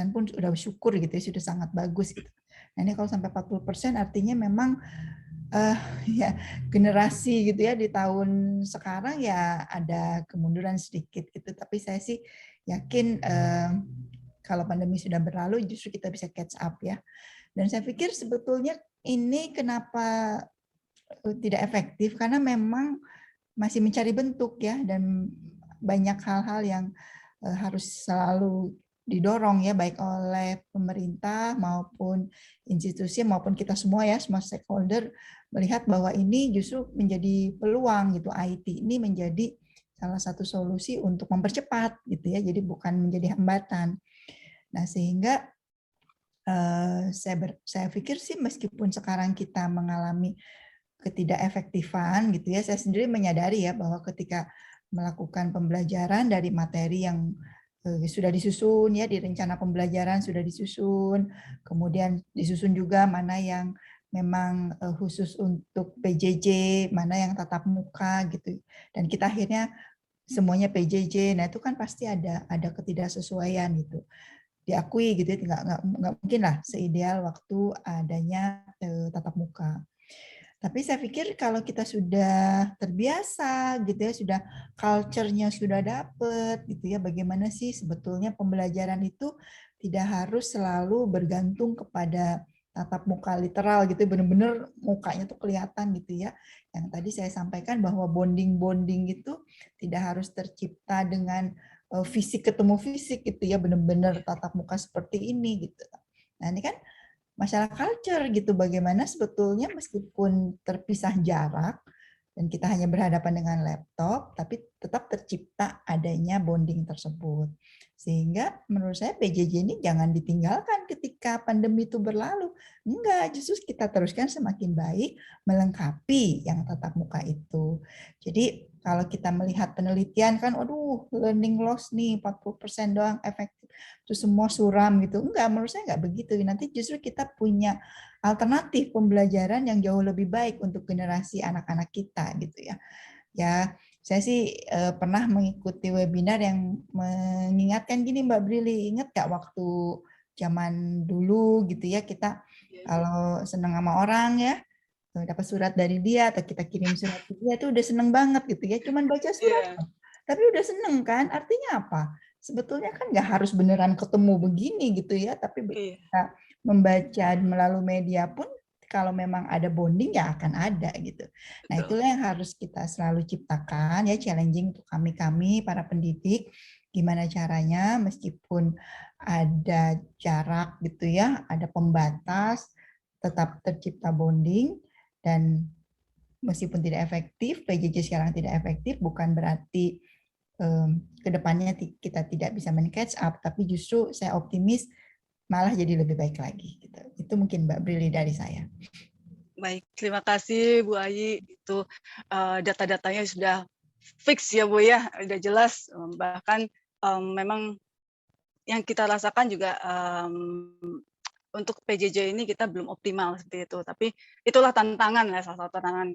pun udah syukur gitu ya, sudah sangat bagus gitu. Nah ini kalau sampai 40% artinya memang ya generasi gitu ya di tahun sekarang ya ada kemunduran sedikit gitu. Tapi saya sih yakin kalau pandemi sudah berlalu justru kita bisa catch up ya. Dan saya pikir sebetulnya ini kenapa tidak efektif karena memang masih mencari bentuk ya dan banyak hal-hal yang harus selalu didorong ya baik oleh pemerintah maupun institusi maupun kita semua ya semua stakeholder melihat bahwa ini justru menjadi peluang gitu. IT ini menjadi salah satu solusi untuk mempercepat gitu ya, jadi bukan menjadi hambatan. Nah sehingga saya pikir sih meskipun sekarang kita mengalami ketidakefektifan gitu ya, saya sendiri menyadari ya bahwa ketika melakukan pembelajaran dari materi yang sudah disusun ya di rencana pembelajaran sudah disusun, kemudian disusun juga mana yang memang khusus untuk PJJ, mana yang tatap muka gitu, dan kita akhirnya semuanya PJJ, nah itu kan pasti ada ketidaksesuaian gitu, diakui gitu ya, nggak mungkin lah seideal waktu adanya tatap muka. Tapi saya pikir kalau kita sudah terbiasa gitu ya, sudah culture-nya sudah dapet gitu ya, bagaimana sih sebetulnya pembelajaran itu tidak harus selalu bergantung kepada tatap muka literal gitu, benar-benar mukanya tuh kelihatan gitu ya. Yang tadi saya sampaikan bahwa bonding-bonding itu tidak harus tercipta dengan fisik ketemu fisik gitu ya, benar-benar tatap muka seperti ini gitu. Nah ini kan masalah culture gitu, bagaimana sebetulnya meskipun terpisah jarak dan kita hanya berhadapan dengan laptop, tapi tetap tercipta adanya bonding tersebut. Sehingga menurut saya PJJ ini jangan ditinggalkan ketika pandemi itu berlalu. Enggak, justru kita teruskan semakin baik melengkapi yang tatap muka itu. Jadi kalau kita melihat penelitian kan, aduh learning loss nih 40% doang efektif, itu semua suram gitu. Enggak, menurut saya enggak begitu. Nanti justru kita punya alternatif pembelajaran yang jauh lebih baik untuk generasi anak-anak kita gitu ya. Ya, saya sih pernah mengikuti webinar yang mengingatkan gini Mbak Brili, ingat nggak waktu zaman dulu gitu ya, kita kalau senang sama orang ya, dapat surat dari dia atau kita kirim surat ke dia itu udah seneng banget gitu ya, cuman baca surat tapi udah seneng kan, artinya apa? Sebetulnya kan nggak harus beneran ketemu begini gitu ya, tapi kita membaca melalui media pun kalau memang ada bonding ya akan ada gitu. Nah itulah yang harus kita selalu ciptakan ya, challenging untuk kami para pendidik, gimana caranya meskipun ada jarak gitu ya, ada pembatas, tetap tercipta bonding. Dan meskipun tidak efektif, PJJ sekarang tidak efektif, bukan berarti kedepannya kita tidak bisa men-catch up, tapi justru saya optimis malah jadi lebih baik lagi. Gitu. Itu mungkin Mbak Brili dari saya. Baik, terima kasih Bu Ayi. Itu data-datanya sudah fix ya Bu ya, sudah jelas. Bahkan memang yang kita rasakan juga untuk PJJ ini kita belum optimal seperti itu. Tapi itulah tantangan ya, salah satu tantangan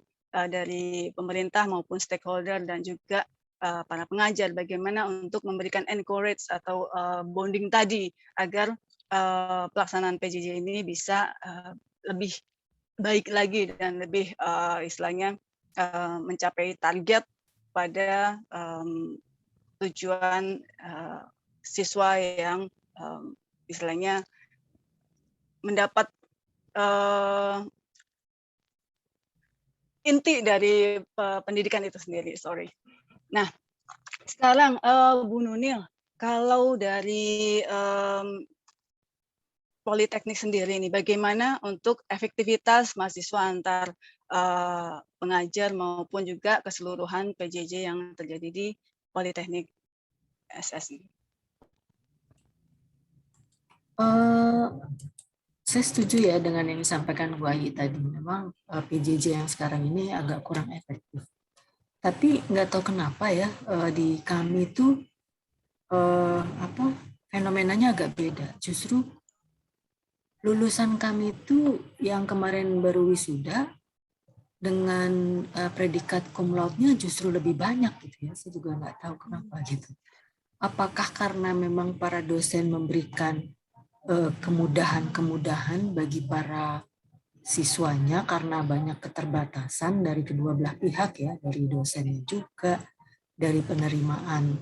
dari pemerintah maupun stakeholder dan juga para pengajar, bagaimana untuk memberikan encourage atau bonding tadi agar pelaksanaan PJJ ini bisa lebih baik lagi dan lebih istilahnya mencapai target pada tujuan siswa yang istilahnya mendapat inti dari pendidikan itu sendiri. Nah, sekarang Bu Nunil, kalau dari Politeknik sendiri ini, bagaimana untuk efektivitas mahasiswa antar pengajar maupun juga keseluruhan PJJ yang terjadi di Politeknik SS ini? Saya setuju ya dengan yang disampaikan Bu Ayi tadi. Memang PJJ yang sekarang ini agak kurang efektif. Tapi nggak tahu kenapa ya di kami itu fenomenanya agak beda. Justru lulusan kami itu yang kemarin baru wisuda dengan predikat cum laude-nya justru lebih banyak gitu ya. Saya juga nggak tahu kenapa gitu. Apakah karena memang para dosen memberikan kemudahan-kemudahan bagi para siswanya karena banyak keterbatasan dari kedua belah pihak ya, dari dosennya juga, dari penerimaan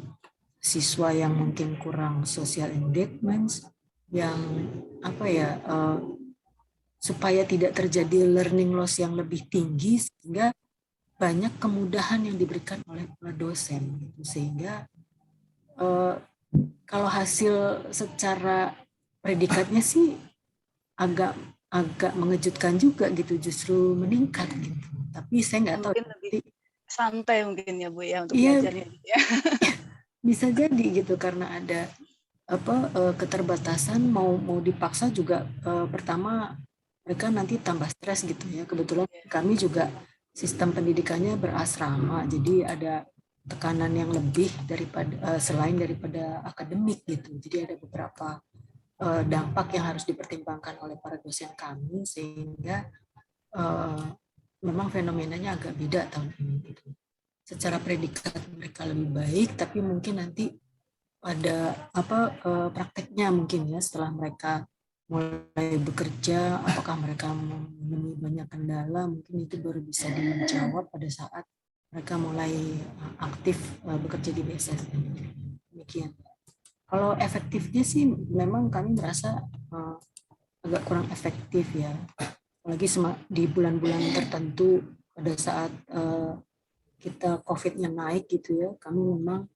siswa yang mungkin kurang social engagement, yang supaya tidak terjadi learning loss yang lebih tinggi, sehingga banyak kemudahan yang diberikan oleh para dosen gitu. Sehingga kalau hasil secara predikatnya sih agak mengejutkan juga gitu, justru meningkat gitu. Tapi saya nggak tahu. Mungkin lebih santai mungkin ya Bu ya untuk iya, belajarnya. Ya. Bisa jadi gitu karena ada keterbatasan, mau dipaksa juga pertama mereka nanti tambah stres gitu ya. Kebetulan kami juga sistem pendidikannya berasrama, jadi ada tekanan yang lebih daripada selain daripada akademik gitu. Jadi ada beberapa dampak yang harus dipertimbangkan oleh para dosen kami, sehingga memang fenomenanya agak beda tahun ini gitu. Secara predikat mereka lebih baik, tapi mungkin nanti pada prakteknya mungkin ya setelah mereka mulai bekerja, apakah mereka menemui banyak kendala, mungkin itu baru bisa dijawab pada saat mereka mulai aktif bekerja di BSSN. Demikian. Kalau efektifnya sih memang kami merasa agak kurang efektif ya. Apalagi di bulan-bulan tertentu pada saat kita COVID-nya naik gitu ya, kami memang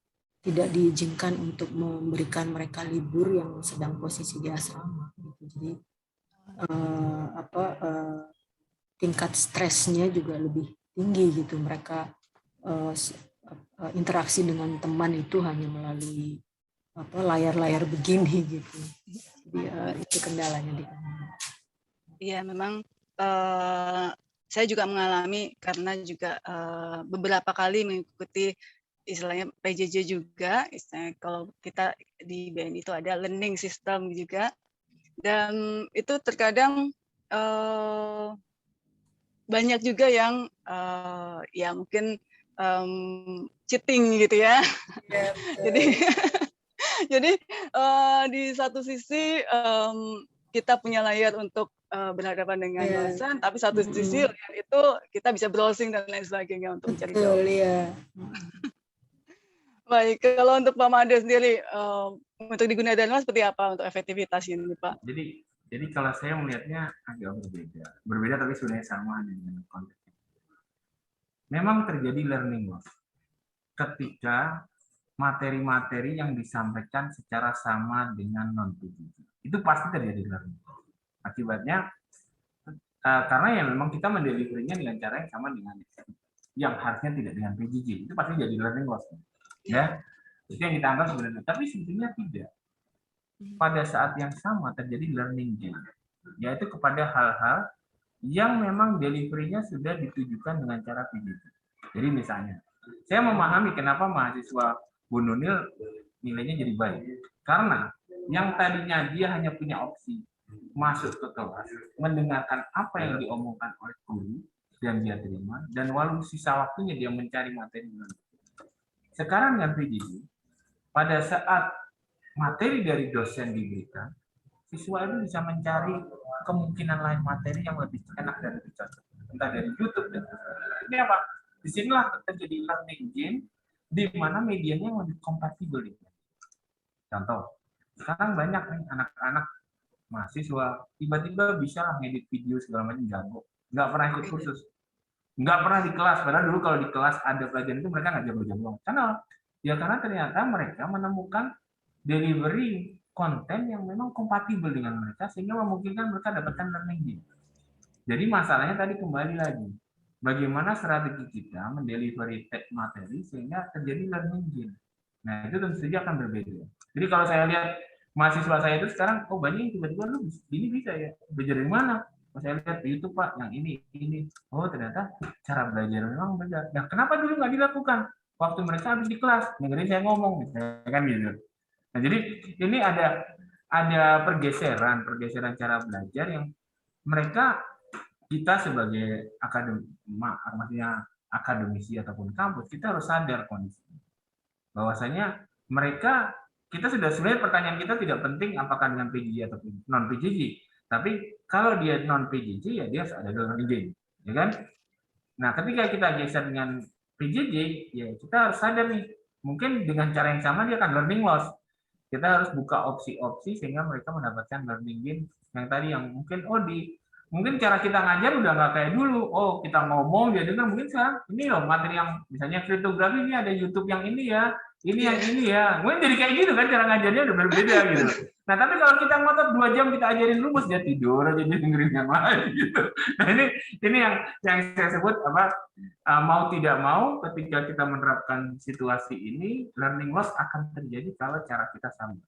tidak diizinkan untuk memberikan mereka libur yang sedang posisi di asrama. Gitu. Jadi tingkat stresnya juga lebih tinggi gitu. Mereka interaksi dengan teman itu hanya melalui layar-layar begini gitu. Jadi itu kendalanya di kami. Iya, memang saya juga mengalami karena juga beberapa kali mengikuti istilahnya PJJ juga, istilahnya kalau kita di BNI itu ada learning system juga, dan itu terkadang banyak juga yang ya mungkin cheating gitu ya. Ya, Jadi jadi di satu sisi kita punya layar untuk berhadapan dengan dosen, tapi satu sisi layar itu kita bisa browsing dan lain sebagainya untuk mencari jawaban. Ya. Baik, kalau untuk Pak Made sendiri, untuk di Gunadarma seperti apa untuk efektivitas ini, Pak? Jadi kalau saya melihatnya agak berbeda tapi sebenarnya sama dengan konteksnya. Memang terjadi learning loss ketika materi-materi yang disampaikan secara sama dengan non-PJJ. Itu pasti terjadi learning loss. Akibatnya karena ya memang kita mendeliverynya dengan cara yang sama dengan yang harusnya tidak dengan PJJ. Itu pasti jadi learning loss. Ya, itu yang kita anggap sebenarnya. Tapi sebetulnya tidak. Pada saat yang sama terjadi learning gain, yaitu kepada hal-hal yang memang delivery-nya sudah ditujukan dengan cara PJJ. Jadi misalnya, saya memahami kenapa mahasiswa Bu Nunil nilainya jadi baik. Karena yang tadinya dia hanya punya opsi masuk ke kelas, mendengarkan apa yang diomongkan oleh guru, dan dia terima, dan walau sisa waktunya dia mencari materi. Sekarang dengan PJJ, pada saat materi dari dosen diberikan, siswa itu bisa mencari kemungkinan lain materi yang lebih enak dan lebih cocok. Entah dari YouTube dan ini apa? Disinilah terjadi learning gain di mana medianya yang lebih kompatibel. Contoh, sekarang banyak nih anak-anak mahasiswa tiba-tiba bisa ngedit video segala macam jago, nggak pernah ikut kursus, nggak pernah di kelas. Padahal dulu kalau di kelas ada pelajaran itu mereka nggak jago-jago. Karena ternyata mereka menemukan delivery konten yang memang kompatibel dengan mereka sehingga memungkinkan mereka dapatkan learning gain. Jadi masalahnya tadi kembali lagi, bagaimana strategi kita mendelivery materi sehingga terjadi learning gain. Nah itu tentu saja akan berbeda. Jadi kalau saya lihat mahasiswa saya itu sekarang, oh banyak yang tiba-tiba lu ini bisa ya, belajar dari mana? Saya lihat di YouTube Pak, yang ini. Oh ternyata cara belajar memang beda. Nah kenapa dulu nggak dilakukan? Waktu mereka habis di kelas, dengerin saya ngomong, misalnya kan gitu. Nah jadi ini ada pergeseran cara belajar yang mereka kita sebagai akademisi ataupun kampus kita harus sadar kondisi bahwasanya mereka kita sudah sebenarnya pertanyaan kita tidak penting apakah dengan PJJ ataupun non PJJ, tapi kalau dia non PJJ ya dia harus ada learning gain, ya kan? Nah ketika kita geser dengan PJJ ya kita harus sadar nih mungkin dengan cara yang sama dia akan learning loss. Kita harus buka opsi-opsi sehingga mereka mendapatkan learning gain yang tadi yang mungkin cara kita ngajar udah nggak kayak dulu. Oh kita ngomong dia dengar, mungkin sekarang ini loh materi yang misalnya kriptografi ini ada YouTube yang ini ya, yang ini ya. Mungkin jadi kayak gitu kan cara ngajarnya udah berbeda gitu. Nah tapi kalau kita ngotot 2 jam kita ajarin rumus dia tidur aja dia dengerin yang lain gitu. Nah ini yang saya sebut mau tidak mau ketika kita menerapkan situasi ini learning loss akan terjadi kalau cara kita sama.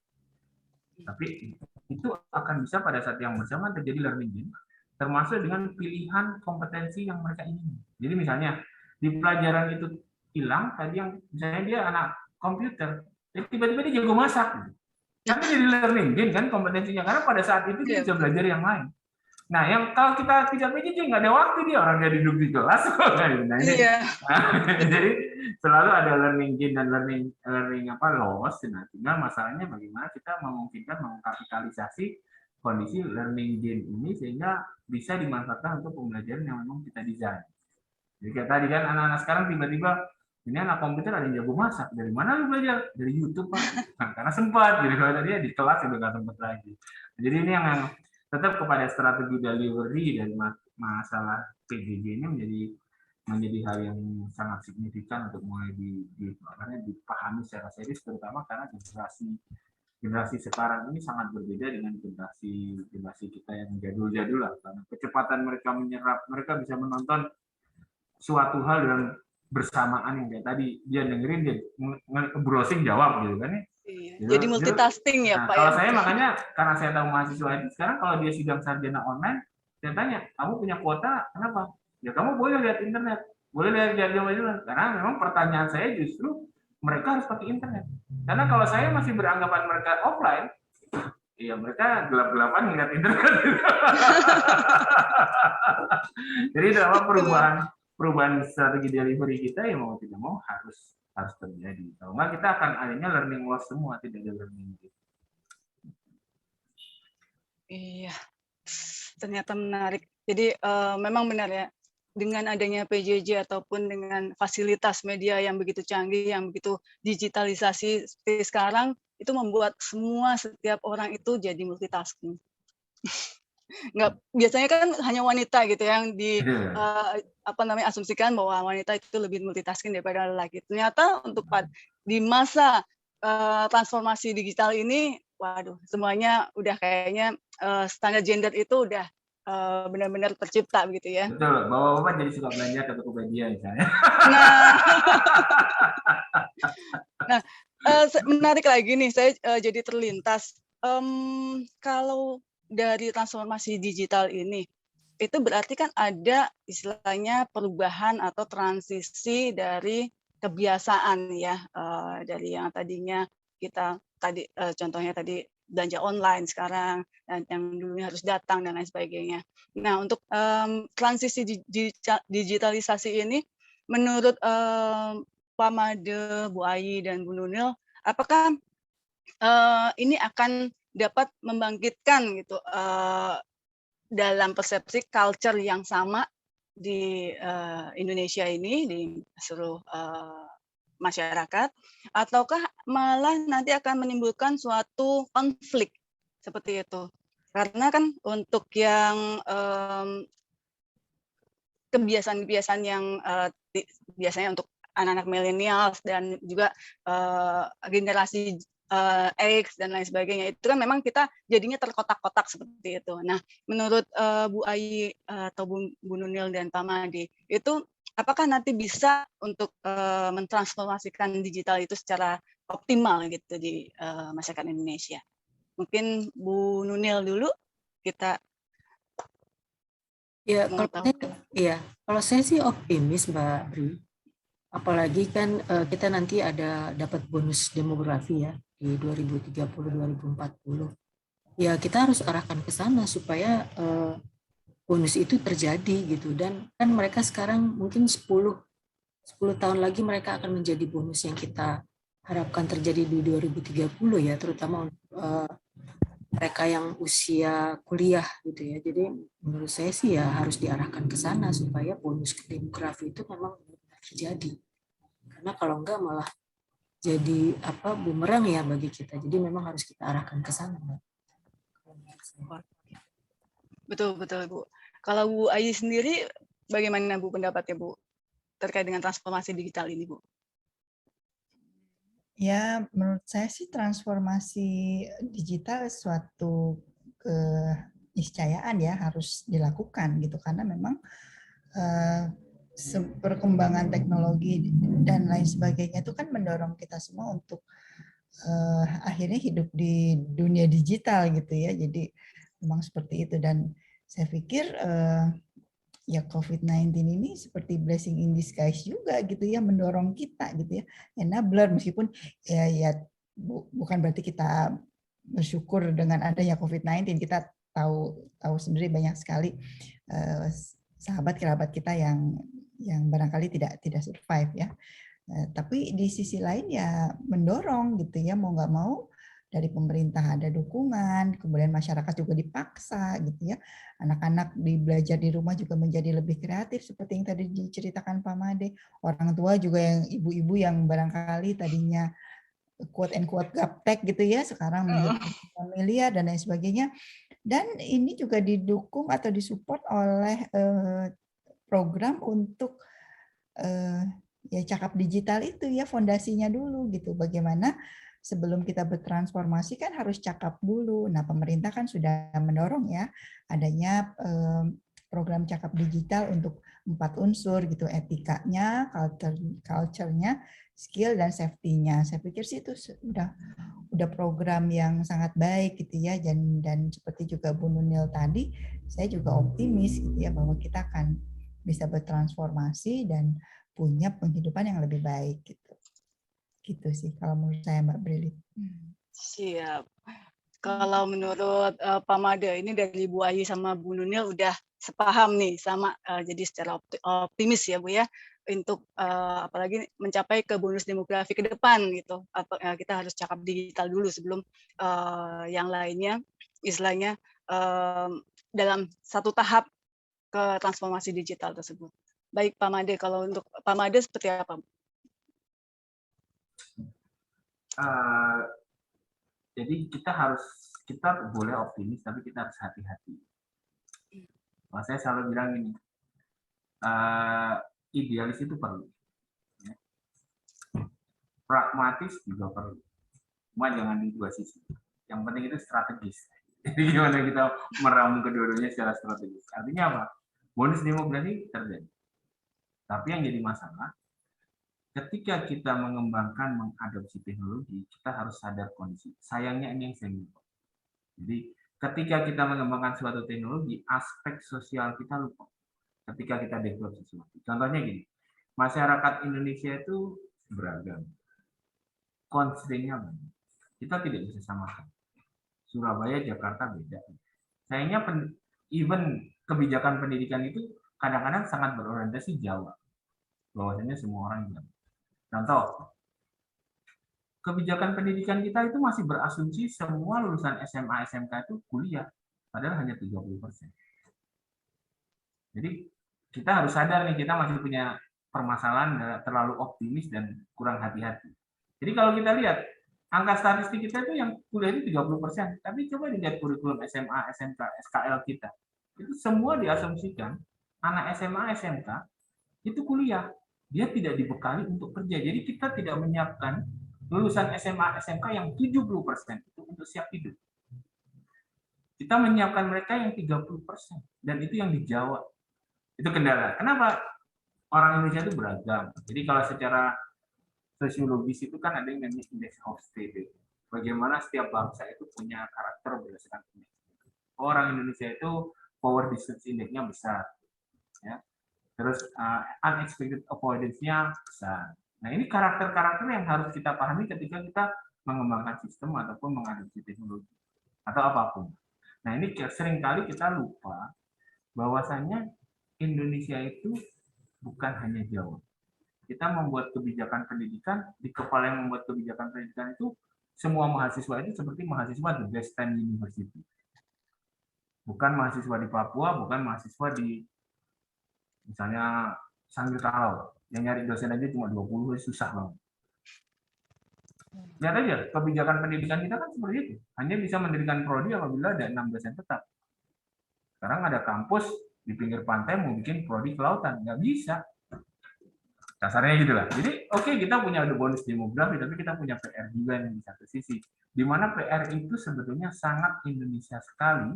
Tapi itu akan bisa pada saat yang bersamaan terjadi learning gain, termasuk dengan pilihan kompetensi yang mereka ingin. Jadi misalnya di pelajaran itu hilang tadi yang misalnya dia anak komputer, tiba-tiba dia jago masak. Tapi jadi learning gain kan kompetensinya karena pada saat itu dia bisa belajar yang lain. Nah, yang kalau kita tidak PJJ nggak ada waktu dia orang dia duduk di kelas. Nah, ini, jadi selalu ada learning gain dan learning loss. Nah, tinggal masalahnya bagaimana kita memungkinkan mengkapitalisasi kondisi learning gain ini sehingga bisa dimanfaatkan untuk pembelajaran yang memang kita desain. Jadi kayak tadi kan anak-anak sekarang tiba-tiba ini anak komputer ada yang jago masak, dari mana lu belajar? Dari YouTube Pak. Nah, karena sempat, jadi kalau tadi di kelas udah nggak sempat lagi. Jadi ini yang tetap kepada strategi delivery dari masalah PJJ ini menjadi hal yang sangat signifikan untuk mulai dipahami secara serius, terutama karena generasi sekarang ini sangat berbeda dengan generasi kita yang jadul-jadul lah. Karena kecepatan mereka menyerap, mereka bisa menonton suatu hal dengan bersamaan yang kayak tadi dia dengerin, dia browsing jawab gitu kan ya. Iya. Jadi multitasking ya nah, Pak. Kalau saya makanya karena saya tahu mahasiswa itu sekarang kalau dia sidang sarjana online, saya tanya, kamu punya kuota kenapa? Ya kamu boleh lihat internet, boleh lihat jadwal-jadwal. Karena memang pertanyaan saya justru mereka harus pakai internet. Karena kalau saya masih beranggapan mereka offline, iya mereka gelap-gelapan ngeliat internet. Jadi dalam perubahan strategi delivery kita ya mau tidak mau harus terjadi. Kalau nggak kita akan akhirnya learning loss semua, tidak ada learning. Iya, ternyata menarik. Jadi memang benar ya, dengan adanya PJJ ataupun dengan fasilitas media yang begitu canggih, yang begitu digitalisasi seperti sekarang, itu membuat setiap orang itu jadi multitasking. Nggak, biasanya kan hanya wanita gitu yang asumsikan bahwa wanita itu lebih multitasking daripada lelaki. Ternyata untuk di masa transformasi digital ini, waduh, semuanya udah kayaknya standar gender itu udah benar-benar tercipta begitu ya. Betul, bapak-bapak jadi suka belanja ke Tokopedia misalnya. Nah, menarik lagi nih, saya jadi terlintas. Kalau dari transformasi digital ini, itu berarti kan ada istilahnya perubahan atau transisi dari kebiasaan ya, dari yang tadinya kita tadi contohnya tadi belanja online sekarang, dan yang dulunya harus datang dan lain sebagainya. Nah, untuk transisi digitalisasi ini, menurut Pak Made, Bu Ayi, dan Bu Nunil, apakah ini akan dapat membangkitkan gitu dalam persepsi culture yang sama di Indonesia ini, di seluruh masyarakat, ataukah malah nanti akan menimbulkan suatu konflik seperti itu? Karena kan untuk yang kebiasaan-kebiasaan yang biasanya untuk anak-anak milenial dan juga generasi X dan lain sebagainya, itu kan memang kita jadinya terkotak-kotak seperti itu. Nah, menurut Bu Ayi atau Bu Nunil dan Pak Made, itu apakah nanti bisa untuk mentransformasikan digital itu secara optimal gitu di masyarakat Indonesia? Mungkin Bu Nunil dulu, kita ya. Kalau saya sih optimis, Mbak Bri. Apalagi kan kita nanti ada dapat bonus demografi ya di 2030-2040. Ya kita harus arahkan ke sana supaya bonus itu terjadi gitu. Dan kan mereka sekarang mungkin 10 tahun lagi mereka akan menjadi bonus yang kita harapkan terjadi di 2030 ya, terutama untuk mereka yang usia kuliah gitu ya. Jadi menurut saya sih ya harus diarahkan ke sana supaya bonus demografi itu memang terjadi. Karena kalau enggak malah jadi bumerang ya bagi kita. Jadi memang harus kita arahkan ke sana. Betul Bu. Kalau Bu Ayi sendiri bagaimana Bu pendapatnya Bu terkait dengan transformasi digital ini Bu? Ya, menurut saya sih transformasi digital suatu keniscayaan ya harus dilakukan gitu, karena memang perkembangan teknologi dan lain sebagainya itu kan mendorong kita semua untuk akhirnya hidup di dunia digital gitu ya. Jadi memang seperti itu, dan saya pikir ya COVID-19 ini seperti blessing in disguise juga gitu ya, mendorong kita gitu ya, enabler, meskipun ya bukan berarti kita bersyukur dengan adanya COVID-19. Kita tahu sendiri banyak sekali sahabat kerabat kita yang barangkali tidak survive ya. Tapi di sisi lain ya mendorong gitu ya, mau nggak mau dari pemerintah ada dukungan, kemudian masyarakat juga dipaksa gitu ya. Anak-anak belajar di rumah juga menjadi lebih kreatif seperti yang tadi diceritakan Pak Made. Orang tua juga yang ibu-ibu yang barangkali tadinya quote and quote gaptek gitu ya, sekarang menjadi familiar dan lain sebagainya. Dan ini juga didukung atau disupport oleh program untuk ya cakap digital itu ya, fondasinya dulu gitu. Bagaimana sebelum kita bertransformasi kan harus cakap dulu. Nah, pemerintah kan sudah mendorong ya adanya program cakap digital untuk 4 unsur gitu, etikanya, culture-nya, skill dan safety-nya. Saya pikir sih itu udah program yang sangat baik gitu ya, dan seperti juga Bu Nunil tadi, saya juga optimis gitu ya bahwa kita akan bisa bertransformasi dan punya penghidupan yang lebih baik gitu. Gitu sih kalau menurut saya Mbak Brili. Siap. Kalau menurut Pak Made, ini dari Bu Ayi sama Bu Nunil udah sepaham nih sama, jadi secara optimis ya Bu ya, untuk apalagi mencapai ke bonus demografi ke depan gitu. Kita harus cakap digital dulu sebelum yang lainnya, istilahnya dalam satu tahap ke transformasi digital tersebut. Baik Pak Made, kalau untuk Pak Made seperti apa? Jadi kita boleh optimis, tapi kita harus hati-hati. Saya selalu bilang ini, idealis itu perlu, ya. Pragmatis juga perlu, cuma jangan di dua sisi. Yang penting itu strategis. Jadi gimana kita meramu kedua-duanya secara strategis. Artinya apa? Bonus demografi terjadi. Tapi yang jadi masalah, ketika kita mengembangkan, mengadopsi teknologi, kita harus sadar kondisi. Sayangnya ini yang saya lupa. Jadi ketika kita mengembangkan suatu teknologi, aspek sosial kita lupa. Ketika kita develop sesuatu. Contohnya gini, masyarakat Indonesia itu beragam. Constraint-nya banyak. Kita tidak bisa samakan. Surabaya, Jakarta beda. Sayangnya even kebijakan pendidikan itu kadang-kadang sangat berorientasi Jawa. Bahwasanya semua orang Jawa. Contoh, kebijakan pendidikan kita itu masih berasumsi semua lulusan SMA, SMK itu kuliah. Padahal hanya 30%. Jadi kita harus sadar nih, kita masih punya permasalahan terlalu optimis dan kurang hati-hati. Jadi kalau kita lihat, angka statistik kita itu yang kuliah itu 30%. Tapi coba dilihat kurikulum SMA, SMK, SKL kita. Itu semua diasumsikan anak SMA, SMK itu kuliah. Dia tidak dibekali untuk kerja. Jadi kita tidak menyiapkan lulusan SMA, SMK yang 70% itu untuk siap hidup. Kita menyiapkan mereka yang 30%. Dan itu yang di Jawa. Itu kendala. Kenapa? Orang Indonesia itu beragam. Jadi kalau secara sosiologis itu kan ada yang namanya index of state. Bagaimana setiap bangsa itu punya karakter berdasarkan indeks. Orang Indonesia itu power distance index-nya besar. Ya. Terus unexpected avoidance-nya besar. Nah, ini karakter-karakter yang harus kita pahami ketika kita mengembangkan sistem ataupun mengadopsi teknologi atau apapun. Nah, ini seringkali kita lupa bahwasanya Indonesia itu bukan hanya Jawa. Kita membuat kebijakan pendidikan, di kepala yang membuat kebijakan pendidikan itu semua mahasiswa itu seperti mahasiswa di Western University. Bukan mahasiswa di Papua, bukan mahasiswa di misalnya Sanggir Kalau, yang nyari dosen aja cuma 20, susah banget. Lihat aja, kebijakan pendidikan kita kan seperti itu. Hanya bisa mendirikan prodi apabila ada 6 dosen tetap. Sekarang ada kampus di pinggir pantai mau bikin prodi kelautan, nggak bisa. Dasarnya gitu lah. Jadi oke, kita punya bonus demografi, tapi kita punya PR juga nih di satu sisi. Di mana PR itu sebetulnya sangat Indonesia sekali,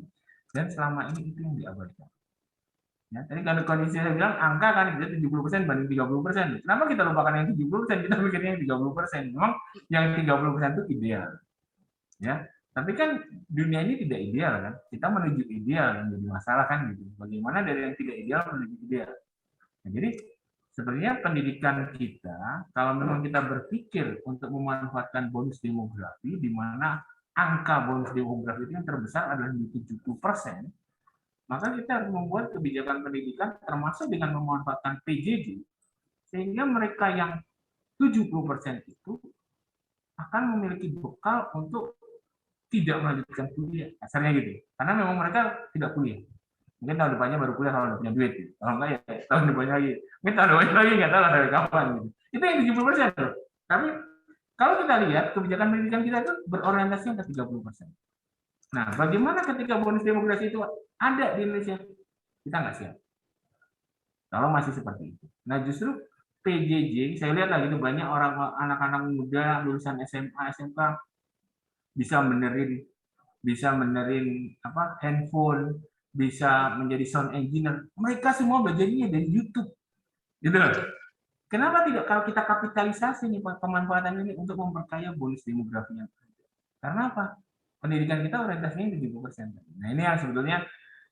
dan selama ini itu yang diabaikan. Ya, tadi kalau kondisi saya bilang angka kan kita 70% banding 30%. Kenapa kita lupakan yang 70%? Kita mikirnya yang 30%. Memang yang 30% itu ideal. Ya, tapi kan dunia ini tidak ideal kan. Kita menuju ideal yang jadi masalah kan gitu. Bagaimana dari yang tidak ideal menuju ideal. Nah, jadi sebenarnya pendidikan kita, kalau memang kita berpikir untuk memanfaatkan bonus demografi, di mana angka bonus demografi itu yang terbesar adalah di 70%, maka kita harus membuat kebijakan pendidikan termasuk dengan memanfaatkan PJJ, sehingga mereka yang 70% itu akan memiliki bekal untuk tidak melanjutkan kuliah, kasarnya gitu. Karena memang mereka tidak kuliah. Mungkin tahun depannya baru kuliah kalau udah punya duit. Gitu. Kalau enggak ya tahun depannya lagi. Mungkin tahun depannya lagi nggak tahu dari kapan. Gitu. Itu yang 70%. Loh. Tapi kalau kita lihat kebijakan pendidikan kita itu berorientasi ke 30%. Nah, bagaimana ketika bonus demografi itu ada di Indonesia? Kita nggak siap. Kalau masih seperti itu. Nah, justru PJJ, saya lihat lagi itu banyak orang anak-anak muda lulusan SMA, SMK bisa benerin apa handphone, bisa menjadi sound engineer. Mereka semua belajarnya dari YouTube. Gitu loh. Kenapa tidak kalau kita kapitalisasi nih pemanfaatan ini untuk memperkaya bonus demografinya? Karena apa? Pendidikan kita orientasinya 70%. Nah, ini yang sebetulnya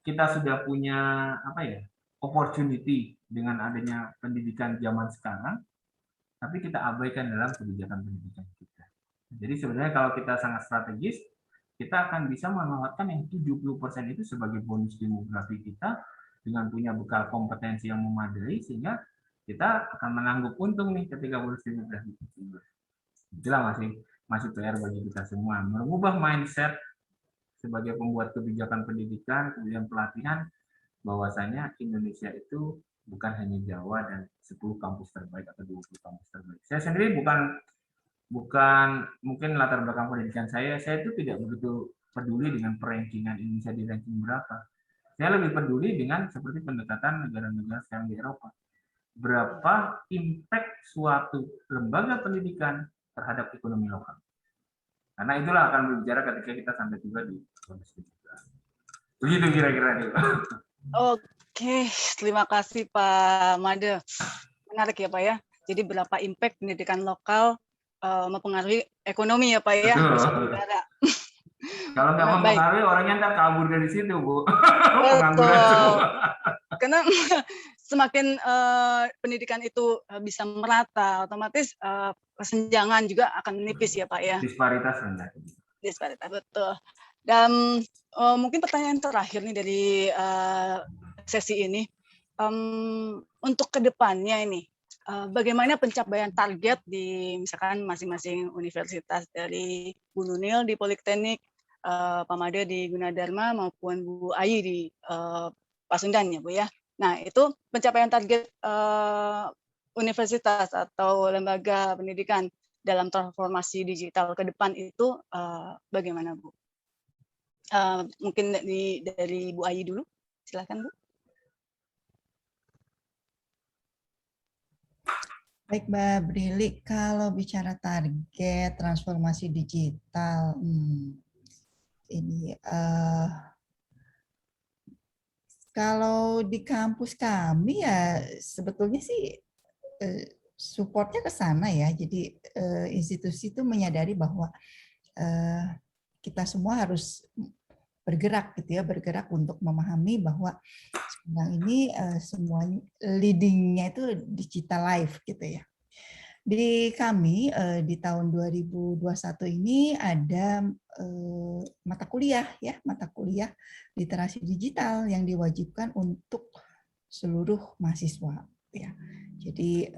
kita sudah punya apa ya? Opportunity dengan adanya pendidikan zaman sekarang, tapi kita abaikan dalam kebijakan pendidikan kita. Jadi sebenarnya kalau kita sangat strategis, kita akan bisa memanfaatkan yang 70% itu sebagai bonus demografi kita dengan punya bekal kompetensi yang memadai sehingga kita akan menangguk untung nih ketika bonus demografi itu. Itulah masih PR bagi kita semua, mengubah mindset sebagai pembuat kebijakan pendidikan, kemudian pelatihan, bahwasanya Indonesia itu bukan hanya Jawa dan 10 kampus terbaik atau 20 kampus terbaik. Saya sendiri bukan mungkin latar belakang pendidikan saya itu tidak begitu peduli dengan perankingan Indonesia di ranking berapa. Saya lebih peduli dengan seperti pendekatan negara-negara sekarang di Eropa. Berapa impact suatu lembaga pendidikan terhadap ekonomi lokal. Karena itulah akan berbicara ketika kita sampai juga di bonus demografi. Begitu kira-kira. Oke, terima kasih Pak Made. Menarik ya Pak ya. Jadi berapa impact pendidikan lokal mempengaruhi ekonomi ya Pak ya di suatu negara. Kalau nggak mempengaruhi orangnya ntar kabur dari situ Bu. Betul. Karena semakin pendidikan itu bisa merata, otomatis kesenjangan juga akan menipis ya Pak ya. Disparitas rendah. Disparitas betul. Dan mungkin pertanyaan terakhir nih dari sesi ini, untuk kedepannya ini, bagaimana pencapaian target di misalkan masing-masing universitas dari Bu Nunil di Politeknik, Pak Made di Gunadarma maupun Bu Ayi di Pasundan ya Bu ya. Nah itu pencapaian target universitas atau lembaga pendidikan dalam transformasi digital ke depan itu bagaimana Bu? Mungkin dari Bu Ayi dulu, silakan Bu. Baik Mbak Brili, kalau bicara target transformasi digital, ini kalau di kampus kami ya sebetulnya sih supportnya ke sana ya. Jadi institusi itu menyadari bahwa kita semua harus bergerak gitu ya, bergerak untuk memahami bahwa sekarang ini semuanya leading-nya itu digital life gitu ya. Di kami di tahun 2021 ini ada mata kuliah literasi digital yang diwajibkan untuk seluruh mahasiswa ya. Jadi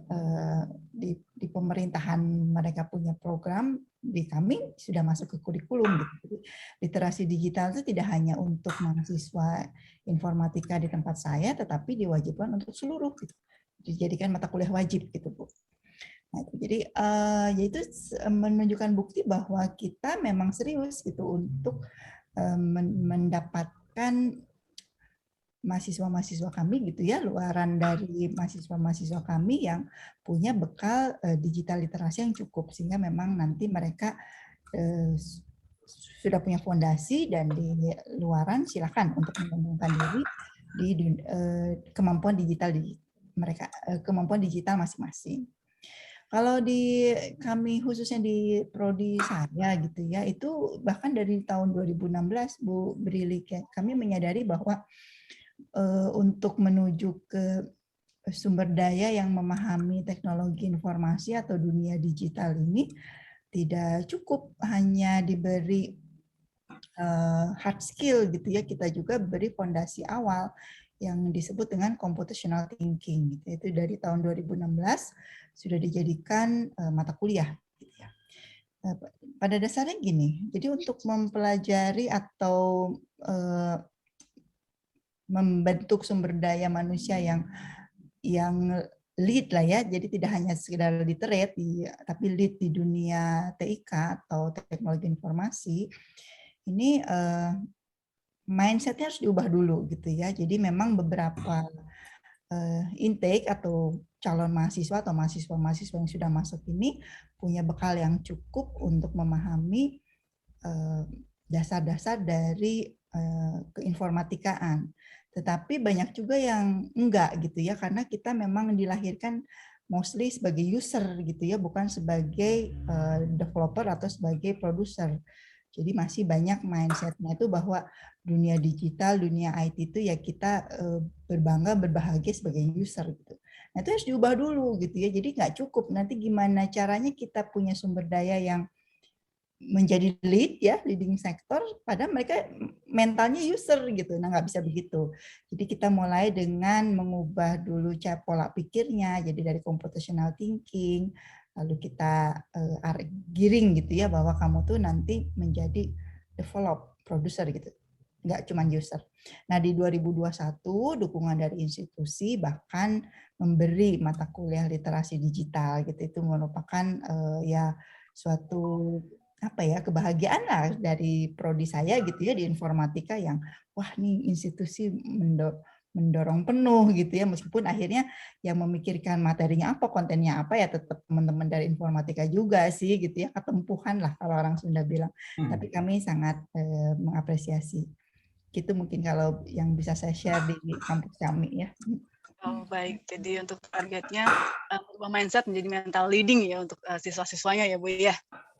di pemerintahan mereka punya program, di kami sudah masuk ke kurikulum gitu. Jadi, literasi digital itu tidak hanya untuk mahasiswa informatika di tempat saya, tetapi diwajibkan untuk seluruh gitu. Dijadikan mata kuliah wajib gitu Bu. Nah, jadi yaitu menunjukkan bukti bahwa kita memang serius gitu untuk mendapatkan mahasiswa-mahasiswa kami gitu ya, luaran dari mahasiswa-mahasiswa kami yang punya bekal digital literasi yang cukup, sehingga memang nanti mereka sudah punya fondasi dan di luaran silakan untuk mengembangkan diri di kemampuan digital mereka, kemampuan digital masing-masing. Kalau di kami khususnya di prodi saya gitu ya, itu bahkan dari tahun 2016 Bu Brili, kami menyadari bahwa untuk menuju ke sumber daya yang memahami teknologi informasi atau dunia digital ini tidak cukup hanya diberi hard skill gitu ya, kita juga beri fondasi awal yang disebut dengan computational thinking gitu. Itu dari tahun 2016 sudah dijadikan mata kuliah gitu ya. pada dasarnya gini, jadi untuk mempelajari atau membentuk sumber daya manusia yang lead lah ya, jadi tidak hanya sekedar literate, tapi lead di dunia TIK atau teknologi informasi, ini mindsetnya harus diubah dulu gitu ya. Jadi memang beberapa intake atau calon mahasiswa atau mahasiswa-mahasiswa yang sudah masuk ini punya bekal yang cukup untuk memahami dasar-dasar dari keinformatikaan. Tetapi banyak juga yang enggak gitu ya, karena kita memang dilahirkan mostly sebagai user gitu ya, bukan sebagai developer atau sebagai produser. Jadi masih banyak mindset-nya itu bahwa dunia digital, dunia IT itu ya kita berbangga, berbahagia sebagai user gitu. Nah itu harus diubah dulu gitu ya. Jadi nggak cukup. Nanti gimana caranya kita punya sumber daya yang menjadi lead ya, leading sector, padahal mereka mentalnya user gitu. Nah nggak bisa begitu. Jadi kita mulai dengan mengubah dulu cara pola pikirnya, jadi dari computational thinking, lalu kita giring gitu ya bahwa kamu tuh nanti menjadi develop, producer gitu, nggak cuma user. Nah di 2021 dukungan dari institusi bahkan memberi mata kuliah literasi digital gitu, itu merupakan ya suatu apa ya kebahagiaan lah dari prodi saya gitu ya di informatika yang wah nih institusi mendorong penuh gitu ya, meskipun akhirnya yang memikirkan materinya apa, kontennya apa ya tetap teman-teman dari informatika juga sih gitu ya, ketempuhan lah kalau orang Sunda bilang. Tapi kami sangat mengapresiasi. Gitu mungkin kalau yang bisa saya share di kampus kami ya. Oh, baik. Jadi untuk targetnya mindset menjadi mental leading ya untuk siswa-siswanya ya Bu ya.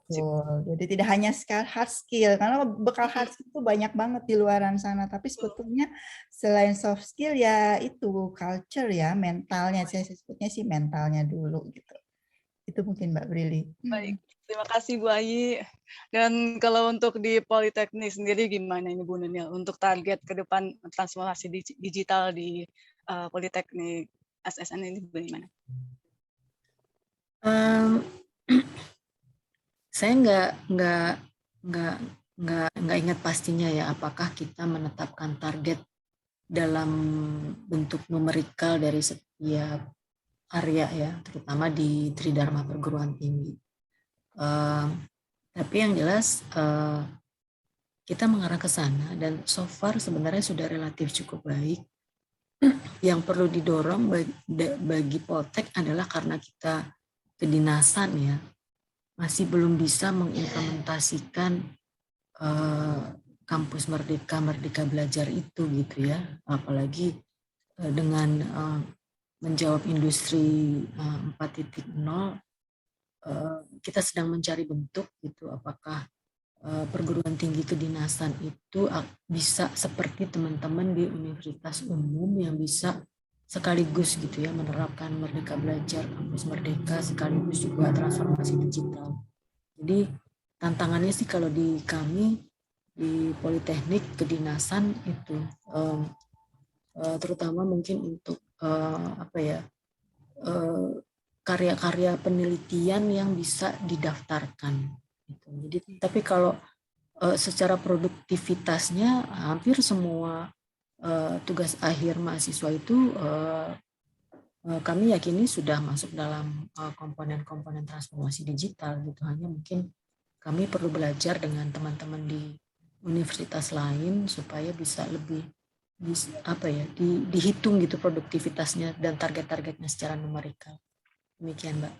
Jadi tidak hanya hard skill, karena bekal hard skill itu banyak banget di luaran sana. Tapi sebetulnya selain soft skill ya itu culture ya, mentalnya. Saya sebutnya sih mentalnya dulu gitu. Itu mungkin Mbak Brili. Baik, terima kasih Bu Ayi. Dan kalau untuk di Politeknik sendiri gimana ini Bu Nunil untuk target ke depan transformasi digital di Politeknik SSN ini bagaimana? Saya nggak ingat pastinya ya apakah kita menetapkan target dalam bentuk numerikal dari setiap area ya, terutama di Tridharma perguruan tinggi. Tapi yang jelas kita mengarah ke sana dan so far sebenarnya sudah relatif cukup baik. Yang perlu didorong bagi Poltek adalah karena kita kedinasan ya, masih belum bisa mengimplementasikan kampus Merdeka Belajar itu gitu ya, apalagi dengan menjawab industri 4.0, kita sedang mencari bentuk gitu, apakah perguruan tinggi kedinasan itu bisa seperti teman-teman di universitas umum yang bisa sekaligus gitu ya menerapkan Merdeka Belajar, kampus Merdeka sekaligus juga transformasi digital. Jadi tantangannya sih kalau di kami di Politeknik kedinasan itu terutama mungkin untuk karya-karya penelitian yang bisa didaftarkan. Jadi tapi kalau secara produktivitasnya hampir semua tugas akhir mahasiswa itu kami yakini sudah masuk dalam komponen-komponen transformasi digital gitu. Hanya mungkin kami perlu belajar dengan teman-teman di universitas lain supaya bisa lebih dihitung gitu produktivitasnya dan target-targetnya secara numerikal. Demikian, Mbak.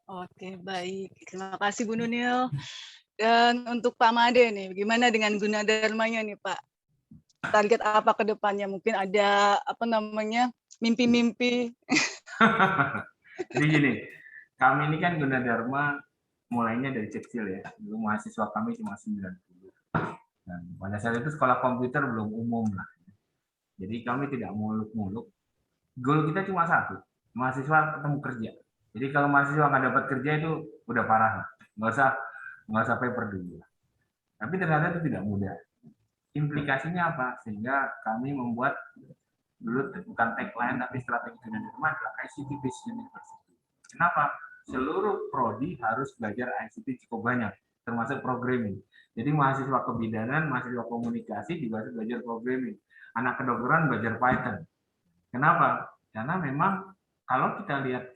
Oke, baik. Terima kasih Bu Nunil. Dan untuk Pak Made nih, bagaimana dengan Gunadarmanya nih Pak? Target apa ke depannya? Mungkin ada mimpi-mimpi. Jadi gini, kami ini kan Gunadarma mulainya dari kecil ya. Dulu mahasiswa kami cuma 90. Dan pada saat itu sekolah komputer belum umum lah. Jadi kami tidak muluk-muluk. Goal kita cuma satu, mahasiswa ketemu kerja. Jadi kalau mahasiswa nggak dapat kerja itu udah parah lah. Nggak usah paper dulu. Tapi ternyata itu tidak mudah. Implikasinya apa? Sehingga kami membuat dulu bukan tagline tapi strategi Gunadarma adalah ICT Based University. Kenapa? seluruh prodi harus belajar ICT cukup banyak, termasuk programming. Jadi mahasiswa kebidanan, mahasiswa komunikasi juga harus belajar programming. Anak kedokteran belajar Python. Kenapa? Karena memang kalau kita lihat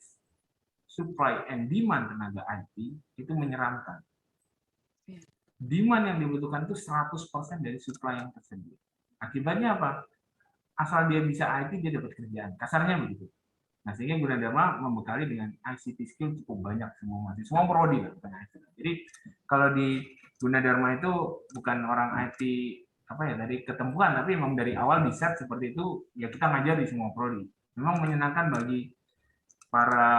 supply and demand tenaga IT itu menyeramkan. Demand yang dibutuhkan itu 100% dari supply yang tersedia. Akibatnya apa? Asal dia bisa IT, dia dapat kerjaan. Kasarnya begitu. Nah, sehingga Gunadarma membekali dengan ICT skill cukup banyak semua prodi lah. Jadi kalau di Gunadarma itu bukan orang IT dari ketempuhan, tapi memang dari awal di set seperti itu, ya kita ngajar di semua prodi. Memang menyenangkan bagi para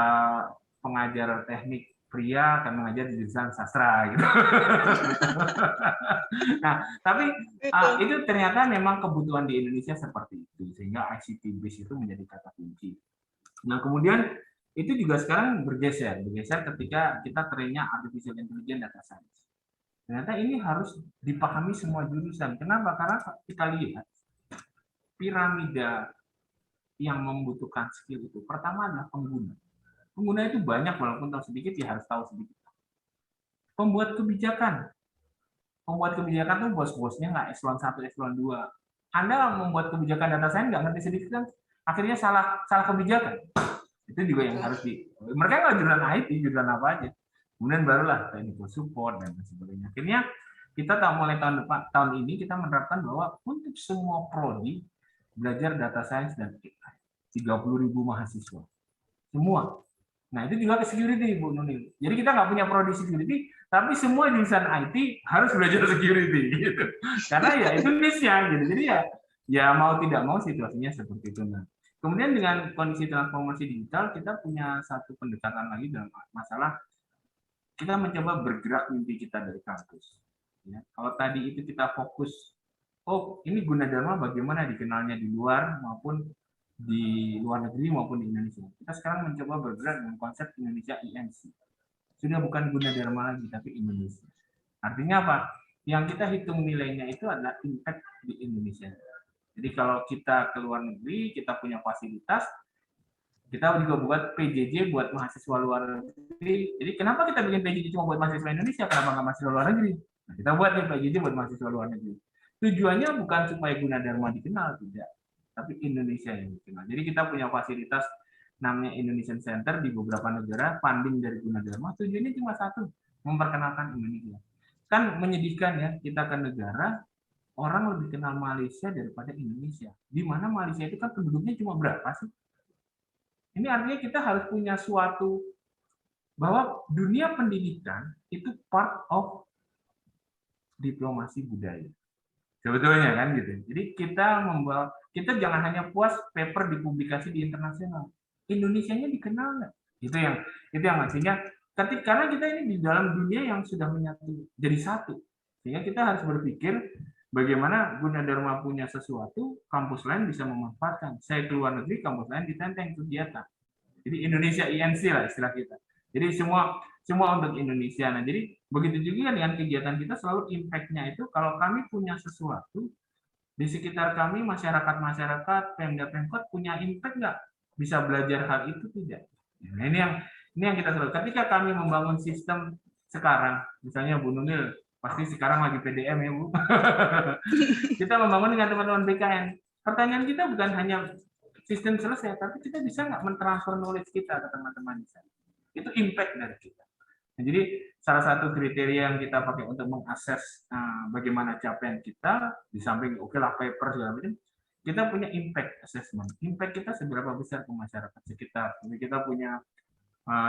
pengajar teknik pria akan mengajar di jurusan sastra gitu. Nah, tapi itu ternyata memang kebutuhan di Indonesia seperti itu, sehingga ICT base itu menjadi kata kunci. Nah, kemudian itu juga sekarang bergeser ketika kita trennya artificial intelligence, data science. Ternyata ini harus dipahami semua jurusan. Kenapa? Karena kita lihat piramida yang membutuhkan skill itu pertama adalah pengguna. Pengguna itu banyak, walaupun tahu sedikit ya harus tahu sedikit. Pembuat kebijakan tuh bos-bosnya nggak eselon 1, eselon 2. Anda membuat kebijakan data science nggak ngerti sedikit kan, akhirnya salah kebijakan. Itu juga yang harus mereka nggak jurusan IT, jurusan apa aja. Kemudian barulah technical support dan sebagainya. Akhirnya kita mulai tahun ini kita menerapkan bahwa untuk semua prodi belajar data science dan AI. 30.000 mahasiswa. Semua. Nah, itu juga ke security, Bu Nunil. Jadi kita nggak punya prodi security, tapi semua jurusan IT harus belajar security. Gitu. Karena ya itu niche-nya. Gitu. Jadi ya mau tidak mau situasinya seperti itu. Nah, kemudian dengan kondisi transformasi digital, kita punya satu pendekatan lagi dalam masalah kita mencoba bergerak mimpi kita dari kampus. Ya, kalau tadi itu kita fokus, ini Gunadarma bagaimana dikenalnya di luar maupun di luar negeri maupun di Indonesia. Kita sekarang mencoba bergerak dengan konsep Indonesia INC. Sudah bukan Gunadarma lagi, tapi Indonesia. Artinya apa? Yang kita hitung nilainya itu adalah impact di Indonesia. Jadi kalau kita ke luar negeri, kita punya fasilitas, kita juga buat PJJ buat mahasiswa luar negeri. Jadi kenapa kita bikin PJJ cuma buat mahasiswa Indonesia? Kenapa nggak mahasiswa luar negeri? Nah, kita buat nih PJJ buat mahasiswa luar negeri. Tujuannya bukan supaya Gunadarma dikenal, tidak. Tapi Indonesia yang dikenal. Jadi kita punya fasilitas namanya Indonesian Center di beberapa negara, funding dari Gunadarma. Tujuannya cuma satu, memperkenalkan Indonesia. Kan menyedihkan ya, kita ke negara, orang lebih kenal Malaysia daripada Indonesia. Di mana Malaysia itu kan penduduknya cuma berapa sih? Ini artinya kita harus punya suatu bahwa dunia pendidikan itu part of diplomasi budaya. Sebetulnya kan gitu. Jadi kita jangan hanya puas paper dipublikasi di internasional. Indonesianya dikenal nggak? Itu yang artinya karena kita ini di dalam dunia yang sudah menyatu jadi satu. Sehingga kita harus berpikir bagaimana Gunadarma punya sesuatu, kampus lain bisa memanfaatkan. Saya ke luar negeri, kampus lain ditenteng kegiatan. Jadi Indonesia INC lah istilah kita. Jadi semua untuk Indonesia. Nah, jadi begitu juga dengan kegiatan kita selalu impact-nya itu kalau kami punya sesuatu di sekitar kami masyarakat, Pemda-Pemkot punya impact nggak? Bisa belajar hal itu tidak? Nah, ini yang kita selalu. Ketika kami membangun sistem sekarang, misalnya Bu Nunil pasti sekarang lagi PDM ya Bu. Kita membangun dengan teman-teman BKN. Pertanyaan kita bukan hanya sistem selesai, tapi kita bisa nggak mentransfer knowledge kita ke teman-teman di sana. Itu impact dari kita. Nah, jadi salah satu kriteria yang kita pakai untuk mengakses bagaimana capaian kita, di samping lah paper segala macam, kita punya impact assessment. Impact kita seberapa besar ke masyarakat sekitar. Jadi kita punya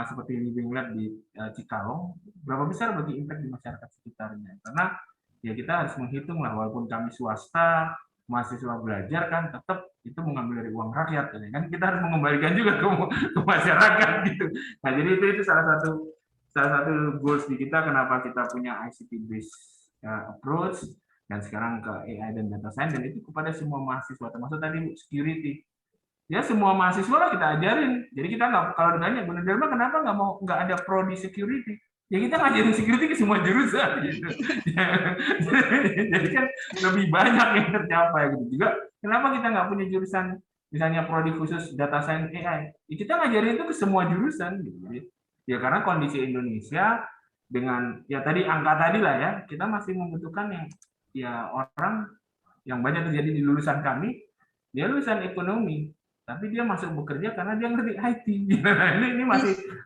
seperti Living Lab di Cikalong, berapa besar bagi impact di masyarakat sekitarnya. Karena ya kita harus menghitung lah, walaupun kami swasta, mahasiswa belajar kan tetap itu mengambil dari uang rakyat, kan kita harus mengembalikan juga ke masyarakat gitu. Nah, jadi itu salah satu goals di kita, kenapa kita punya ICT based approach dan sekarang ke AI dan data science, dan itu kepada semua mahasiswa, termasuk tadi security. Ya semua mahasiswa lah kita ajarin. Jadi kita nggak, kalau ditanya Gunadarma kenapa nggak ada prodi security? Ya kita ngajarin security ke semua jurusan gitu. Jadi kan lebih banyak yang tercapai gitu. Juga kenapa kita nggak punya jurusan misalnya prodi khusus data science AI? Ya kita ngajarin itu ke semua jurusan gitu. Ya karena kondisi Indonesia dengan ya tadi angka tadi lah ya, kita masih membutuhkan yang ya orang yang banyak terjadi di lulusan kami, dia lulusan ekonomi, tapi dia masuk bekerja karena dia ngerti IT. Ini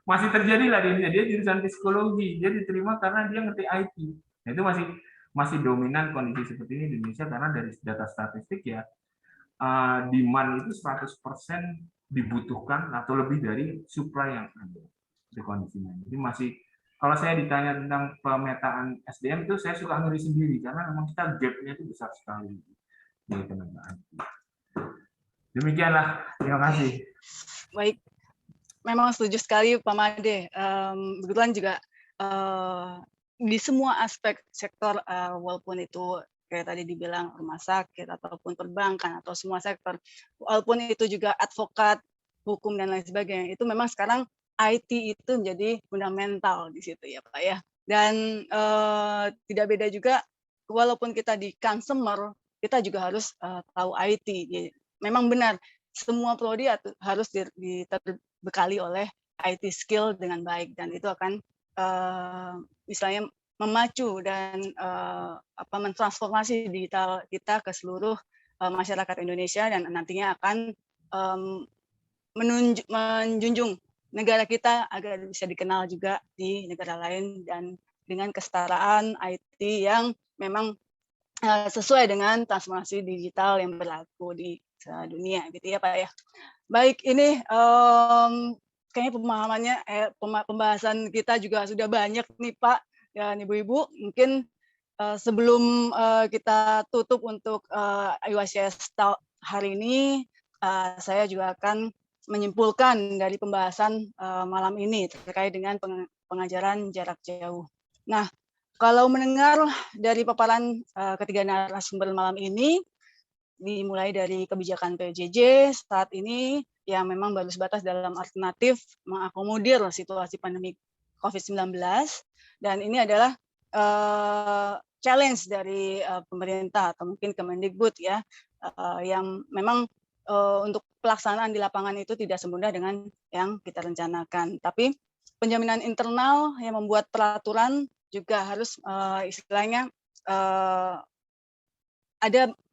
masih terjadi lah di Indonesia. Dia jurusan psikologi, dia diterima karena dia ngerti IT. Nah, itu masih dominan kondisi seperti ini di Indonesia karena dari data statistik ya demand itu 100% dibutuhkan atau lebih dari supply yang ada di kondisinya. Jadi masih kalau saya ditanya tentang pemetaan SDM itu saya suka ngeri sendiri karena memang kita gap-nya itu besar sekali di pemetaan. Demikianlah, terima kasih. Baik, memang setuju sekali Pak Made. Kebetulan juga di semua aspek sektor, walaupun itu kayak tadi dibilang rumah sakit ataupun perbankan atau semua sektor, walaupun itu juga advokat, hukum dan lain sebagainya, itu memang sekarang IT itu menjadi fundamental di situ ya Pak ya. Dan tidak beda juga, walaupun kita di consumer, kita juga harus tahu IT. Memang benar, semua prodi harus diterbekali oleh IT skill dengan baik, dan itu akan misalnya memacu dan mentransformasi digital kita ke seluruh masyarakat Indonesia, dan nantinya akan menjunjung negara kita agar bisa dikenal juga di negara lain dan dengan kesetaraan IT yang memang sesuai dengan transformasi digital yang berlaku di dunia gitu ya Pak ya. Baik, ini kayaknya pembahasan kita juga sudah banyak nih Pak dan Ibu-ibu. Mungkin sebelum kita tutup untuk IYCS hari ini, saya juga akan menyimpulkan dari pembahasan malam ini terkait dengan pengajaran jarak jauh. Nah, kalau mendengar dari paparan ketiga narasumber malam ini, dimulai dari kebijakan PJJ saat ini yang memang baru sebatas dalam alternatif mengakomodir situasi pandemi COVID-19, dan ini adalah challenge dari pemerintah atau mungkin Kemendikbud ya, yang memang untuk pelaksanaan di lapangan itu tidak semudah dengan yang kita rencanakan. Tapi penjaminan internal yang membuat peraturan juga harus istilahnya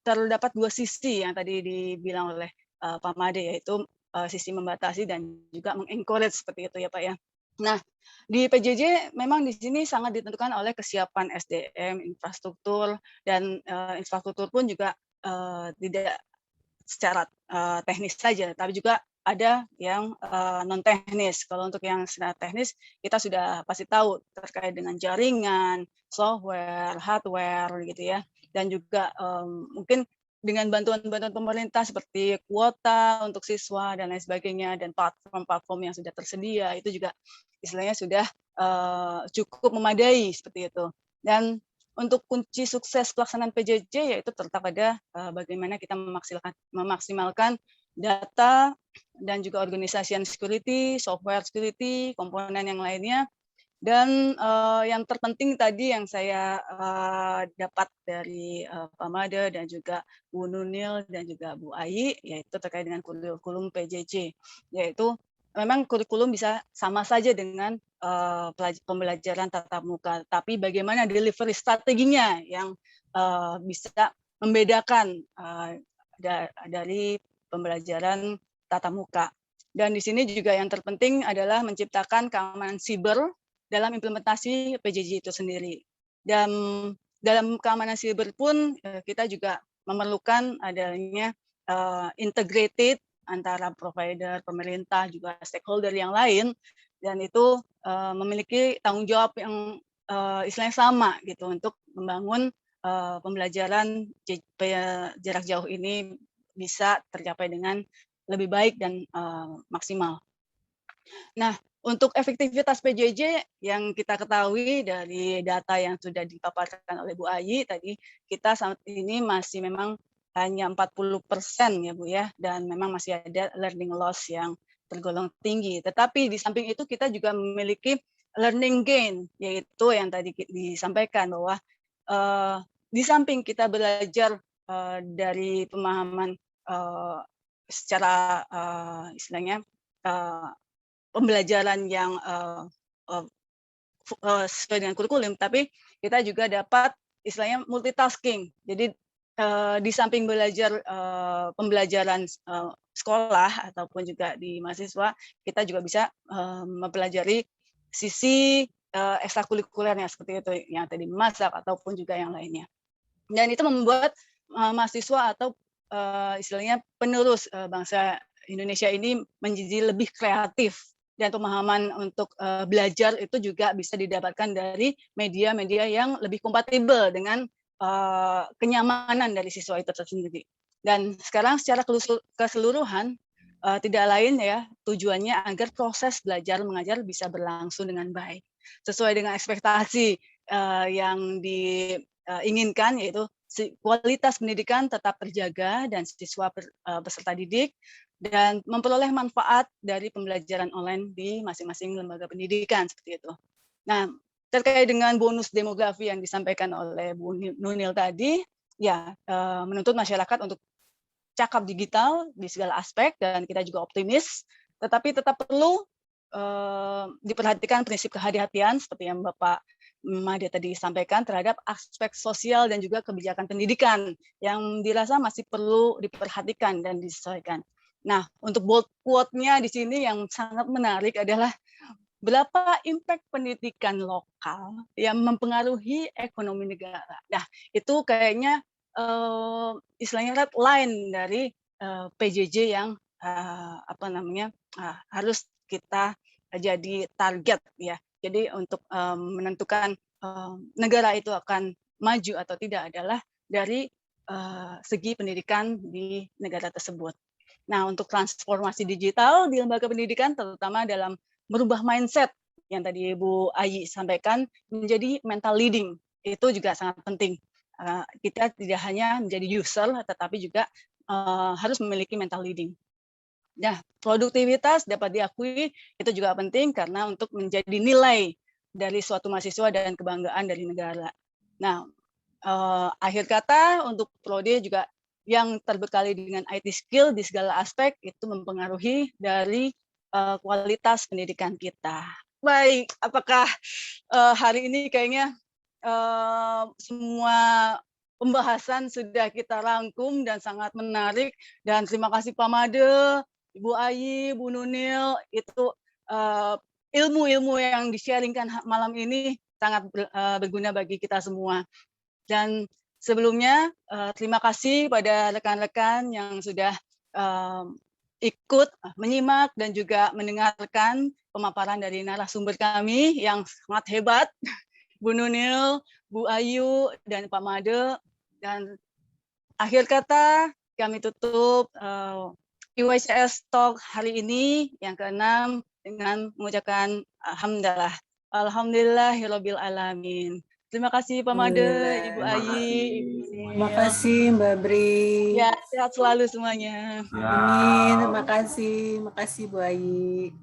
terdapat dua sisi yang tadi dibilang oleh Pak Made, yaitu sisi membatasi dan juga mengencourage seperti itu ya Pak ya. Nah, di PJJ memang di sini sangat ditentukan oleh kesiapan SDM, infrastruktur, dan infrastruktur pun juga tidak secara teknis saja, tapi juga ada yang non teknis. Kalau untuk yang secara teknis, kita sudah pasti tahu terkait dengan jaringan, software, hardware gitu ya, dan juga mungkin dengan bantuan-bantuan pemerintah seperti kuota untuk siswa dan lain sebagainya, dan platform-platform yang sudah tersedia itu juga istilahnya sudah cukup memadai seperti itu. Dan untuk kunci sukses pelaksanaan PJJ yaitu terletak pada bagaimana kita memaksimalkan data dan juga organisasi security, software security, komponen yang lainnya. Dan yang terpenting tadi yang saya dapat dari Pak Made dan juga Bu Nunil dan juga Bu Ayi, yaitu terkait dengan kurikulum PJJ, yaitu memang kurikulum bisa sama saja dengan pembelajaran tatap muka, tapi bagaimana delivery strateginya yang bisa membedakan dari pembelajaran tatap muka. Dan di sini juga yang terpenting adalah menciptakan keamanan siber dalam implementasi PJJ itu sendiri. Dan dalam keamanan siber pun kita juga memerlukan adanya integrated antara provider, pemerintah, juga stakeholder yang lain, dan itu memiliki tanggung jawab yang istilahnya sama gitu untuk membangun pembelajaran jarak jauh ini bisa tercapai dengan lebih baik dan maksimal. Nah, untuk efektivitas PJJ yang kita ketahui dari data yang sudah dipaparkan oleh Bu Ayi tadi, kita saat ini masih memang hanya 40% ya Bu ya, dan memang masih ada learning loss yang tergolong tinggi. Tetapi di samping itu kita juga memiliki learning gain, yaitu yang tadi disampaikan bahwa di samping kita belajar dari pemahaman secara istilahnya pembelajaran yang sesuai dengan kurikulum, tapi kita juga dapat istilahnya multitasking. Jadi di samping belajar pembelajaran sekolah ataupun juga di mahasiswa, kita juga bisa mempelajari sisi ekstrakurikulernya seperti itu, yang tadi memasak ataupun juga yang lainnya. Dan itu membuat mahasiswa atau istilahnya penerus bangsa Indonesia ini menjadi lebih kreatif, dan pemahaman untuk belajar itu juga bisa didapatkan dari media-media yang lebih kompatibel dengan kenyamanan dari siswa itu tersendiri. Dan sekarang secara keseluruhan tidak lain ya, tujuannya agar proses belajar mengajar bisa berlangsung dengan baik sesuai dengan ekspektasi yang diinginkan, yaitu kualitas pendidikan tetap terjaga dan siswa peserta didik dan memperoleh manfaat dari pembelajaran online di masing-masing lembaga pendidikan seperti itu. Nah, terkait dengan bonus demografi yang disampaikan oleh Bu Nunil tadi, ya menuntut masyarakat untuk cakap digital di segala aspek, dan kita juga optimis, tetapi tetap perlu diperhatikan prinsip kehati-hatian seperti yang Bapak Made tadi sampaikan terhadap aspek sosial dan juga kebijakan pendidikan yang dirasa masih perlu diperhatikan dan disesuaikan. Nah, untuk bold quote-nya di sini yang sangat menarik adalah berapa impact pendidikan lokal yang mempengaruhi ekonomi negara. Nah, itu kayaknya istilahnya red line dari PJJ yang harus kita jadi target ya. Jadi untuk menentukan negara itu akan maju atau tidak adalah dari segi pendidikan di negara tersebut. Nah, untuk transformasi digital di lembaga pendidikan, terutama dalam merubah mindset yang tadi Bu Ayi sampaikan menjadi mental leading, itu juga sangat penting. Kita tidak hanya menjadi user, tetapi juga harus memiliki mental leading. Nah, produktivitas dapat diakui itu juga penting karena untuk menjadi nilai dari suatu mahasiswa dan kebanggaan dari negara. Nah, akhir kata untuk prodi juga yang terbekali dengan IT skill di segala aspek itu mempengaruhi dari kualitas pendidikan kita. Baik, apakah hari ini kayaknya semua pembahasan sudah kita rangkum dan sangat menarik, dan terima kasih Pak Made, Ibu Ayi, Bu Nunil, itu ilmu-ilmu yang di-sharingkan malam ini sangat berguna bagi kita semua. Dan sebelumnya terima kasih pada rekan-rekan yang sudah ikut menyimak dan juga mendengarkan pemaparan dari narasumber kami yang sangat hebat, Bu Nunil, Bu Ayu, dan Pak Made. Dan akhir kata kami tutup IWCS Talk hari ini yang ke-6 dengan mengucapkan alhamdulillah. Alhamdulillahirabbil alamin. Terima kasih Pak Made, Ibu Ayi. Terima kasih Mbak Bri. Ya, sehat selalu semuanya. Amin. Terima kasih Bu Ayi.